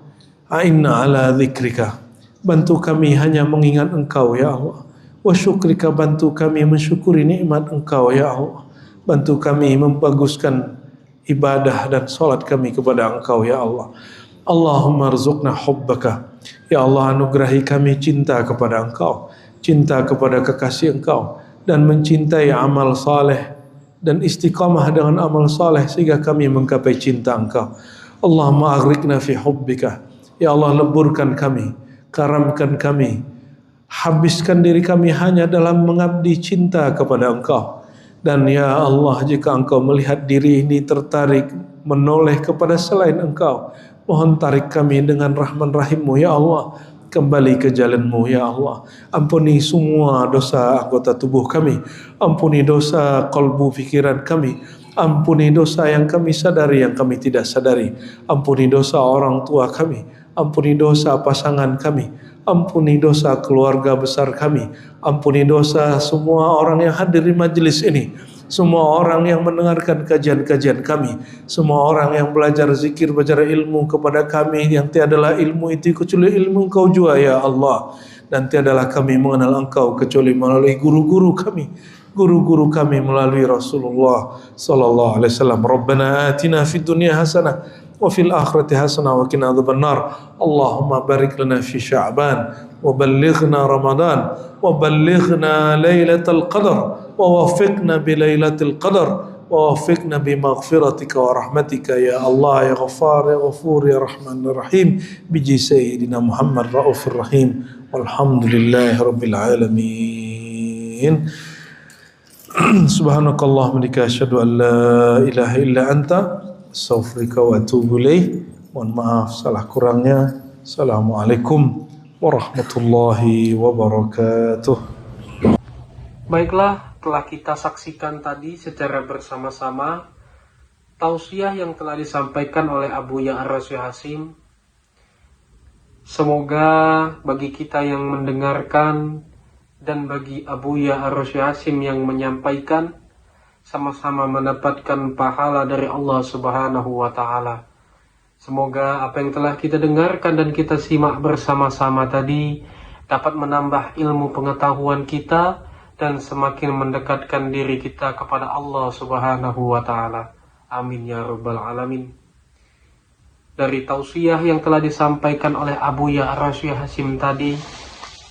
a'inna ala dzikrika, bantu kami hanya mengingat Engkau ya Allah. Wa syukrika, bantu kami mensyukuri nikmat Engkau ya Allah. Bantu kami membaguskan ibadah dan salat kami kepada Engkau ya Allah. Allahumma rzuqna hubbaka, ya Allah anugerahi kami cinta kepada Engkau, cinta kepada kekasih Engkau, dan mencintai amal saleh dan istiqamah dengan amal saleh sehingga kami menggapai cinta Engkau. Allahumma aghrikna fi hubbika, ya Allah leburkan kami, karamkan kami, habiskan diri kami hanya dalam mengabdi cinta kepada Engkau. Dan ya Allah, jika Engkau melihat diri ini tertarik menoleh kepada selain Engkau, mohon tarik kami dengan rahman rahimmu ya Allah, kembali ke jalanmu ya Allah. Ampuni semua dosa anggota tubuh kami, ampuni dosa kalbu pikiran kami, ampuni dosa yang kami sadari, yang kami tidak sadari, ampuni dosa orang tua kami, ampuni dosa pasangan kami, ampuni dosa keluarga besar kami, ampuni dosa semua orang yang hadir di majelis ini, semua orang yang mendengarkan kajian-kajian kami, semua orang yang belajar zikir, belajar ilmu kepada kami, yang tiadalah ilmu itu kecuali ilmu Engkau jua ya Allah, dan tiadalah kami mengenal Engkau kecuali melalui guru-guru kami, guru-guru kami melalui Rasulullah sallallahu alaihi wasallam. Rabbana atina fid dunya hasanah wa fil akhirati hasanah wa qina adzabannar. Allahumma barik lana fi Sya'ban wa ballighna Ramadan wa ballighna Lailatul Qadar wa waffiqna bi Lailatul Qadar wa waffiqna bi maghfiratika wa rahmatika ya Allah ya Ghaffar ya Ghafur ya Rahman ya Rahim bi sayyidina Muhammad Raufur Rahim walhamdulillahi rabbil alamin. Subhanakallahumma wa asyhadu an la ilaha illa anta astaghfiruka wa atubu ilaik. Mohon maaf salah kurangnya. Assalamualaikum warahmatullahi wabarakatuh. Baiklah, telah kita saksikan tadi secara bersama-sama tausiah yang telah disampaikan oleh Abu Ya Ar-Rasy Hasim. Semoga bagi kita yang mendengarkan dan bagi Abu Ya Ar-Rasy Hasim yang menyampaikan, sama-sama mendapatkan pahala dari Allah Subhanahu wa Ta'ala. Semoga apa yang telah kita dengarkan dan kita simak bersama-sama tadi dapat menambah ilmu pengetahuan kita dan semakin mendekatkan diri kita kepada Allah Subhanahu wa Ta'ala. Amin ya rabbal alamin. Dari tausiah yang telah disampaikan oleh Abu Ya Ar-Rasy Hasim tadi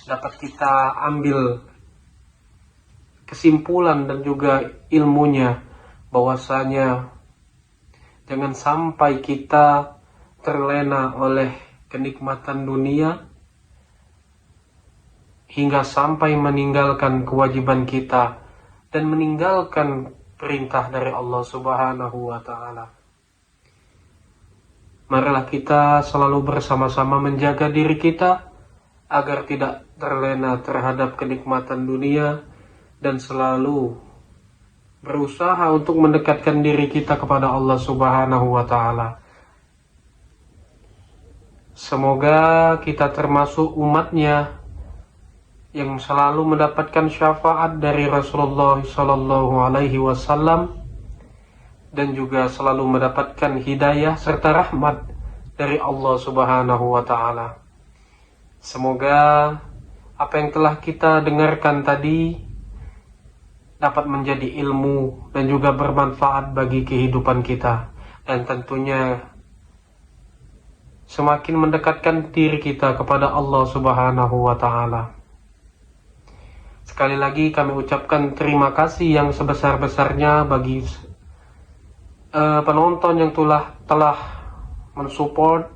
dapat kita ambil kesimpulan dan juga ilmunya, bahwasanya jangan sampai kita terlena oleh kenikmatan dunia hingga sampai meninggalkan kewajiban kita dan meninggalkan perintah dari Allah Subhanahu wa Ta'ala. Marilah kita selalu bersama-sama menjaga diri kita agar tidak terlena terhadap kenikmatan dunia dan selalu berusaha untuk mendekatkan diri kita kepada Allah Subhanahu wa Ta'ala. Semoga kita termasuk umatnya yang selalu mendapatkan syafaat dari Rasulullah Sallallahu Alaihi Wasallam dan juga selalu mendapatkan hidayah serta rahmat dari Allah Subhanahu wa Ta'ala. Semoga apa yang telah kita dengarkan tadi dapat menjadi ilmu dan juga bermanfaat bagi kehidupan kita, dan tentunya semakin mendekatkan diri kita kepada Allah Subhanahu wa Ta'ala. Sekali lagi kami ucapkan terima kasih yang sebesar-besarnya bagi penonton yang telah mensupport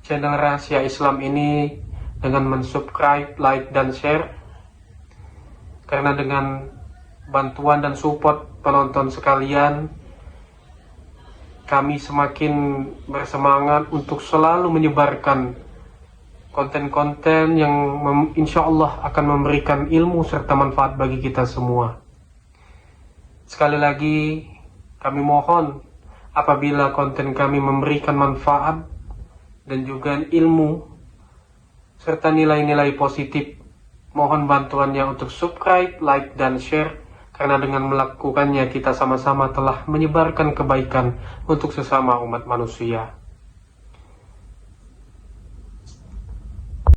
channel Rahasia Islam ini dengan mensubscribe, like, dan share. Karena dengan bantuan dan support penonton sekalian, kami semakin bersemangat untuk selalu menyebarkan konten-konten yang insya Allah akan memberikan ilmu serta manfaat bagi kita semua. Sekali lagi kami mohon apabila konten kami memberikan manfaat dan juga ilmu serta nilai-nilai positif, mohon bantuannya untuk subscribe, like, dan share, karena dengan melakukannya kita sama-sama telah menyebarkan kebaikan untuk sesama umat manusia.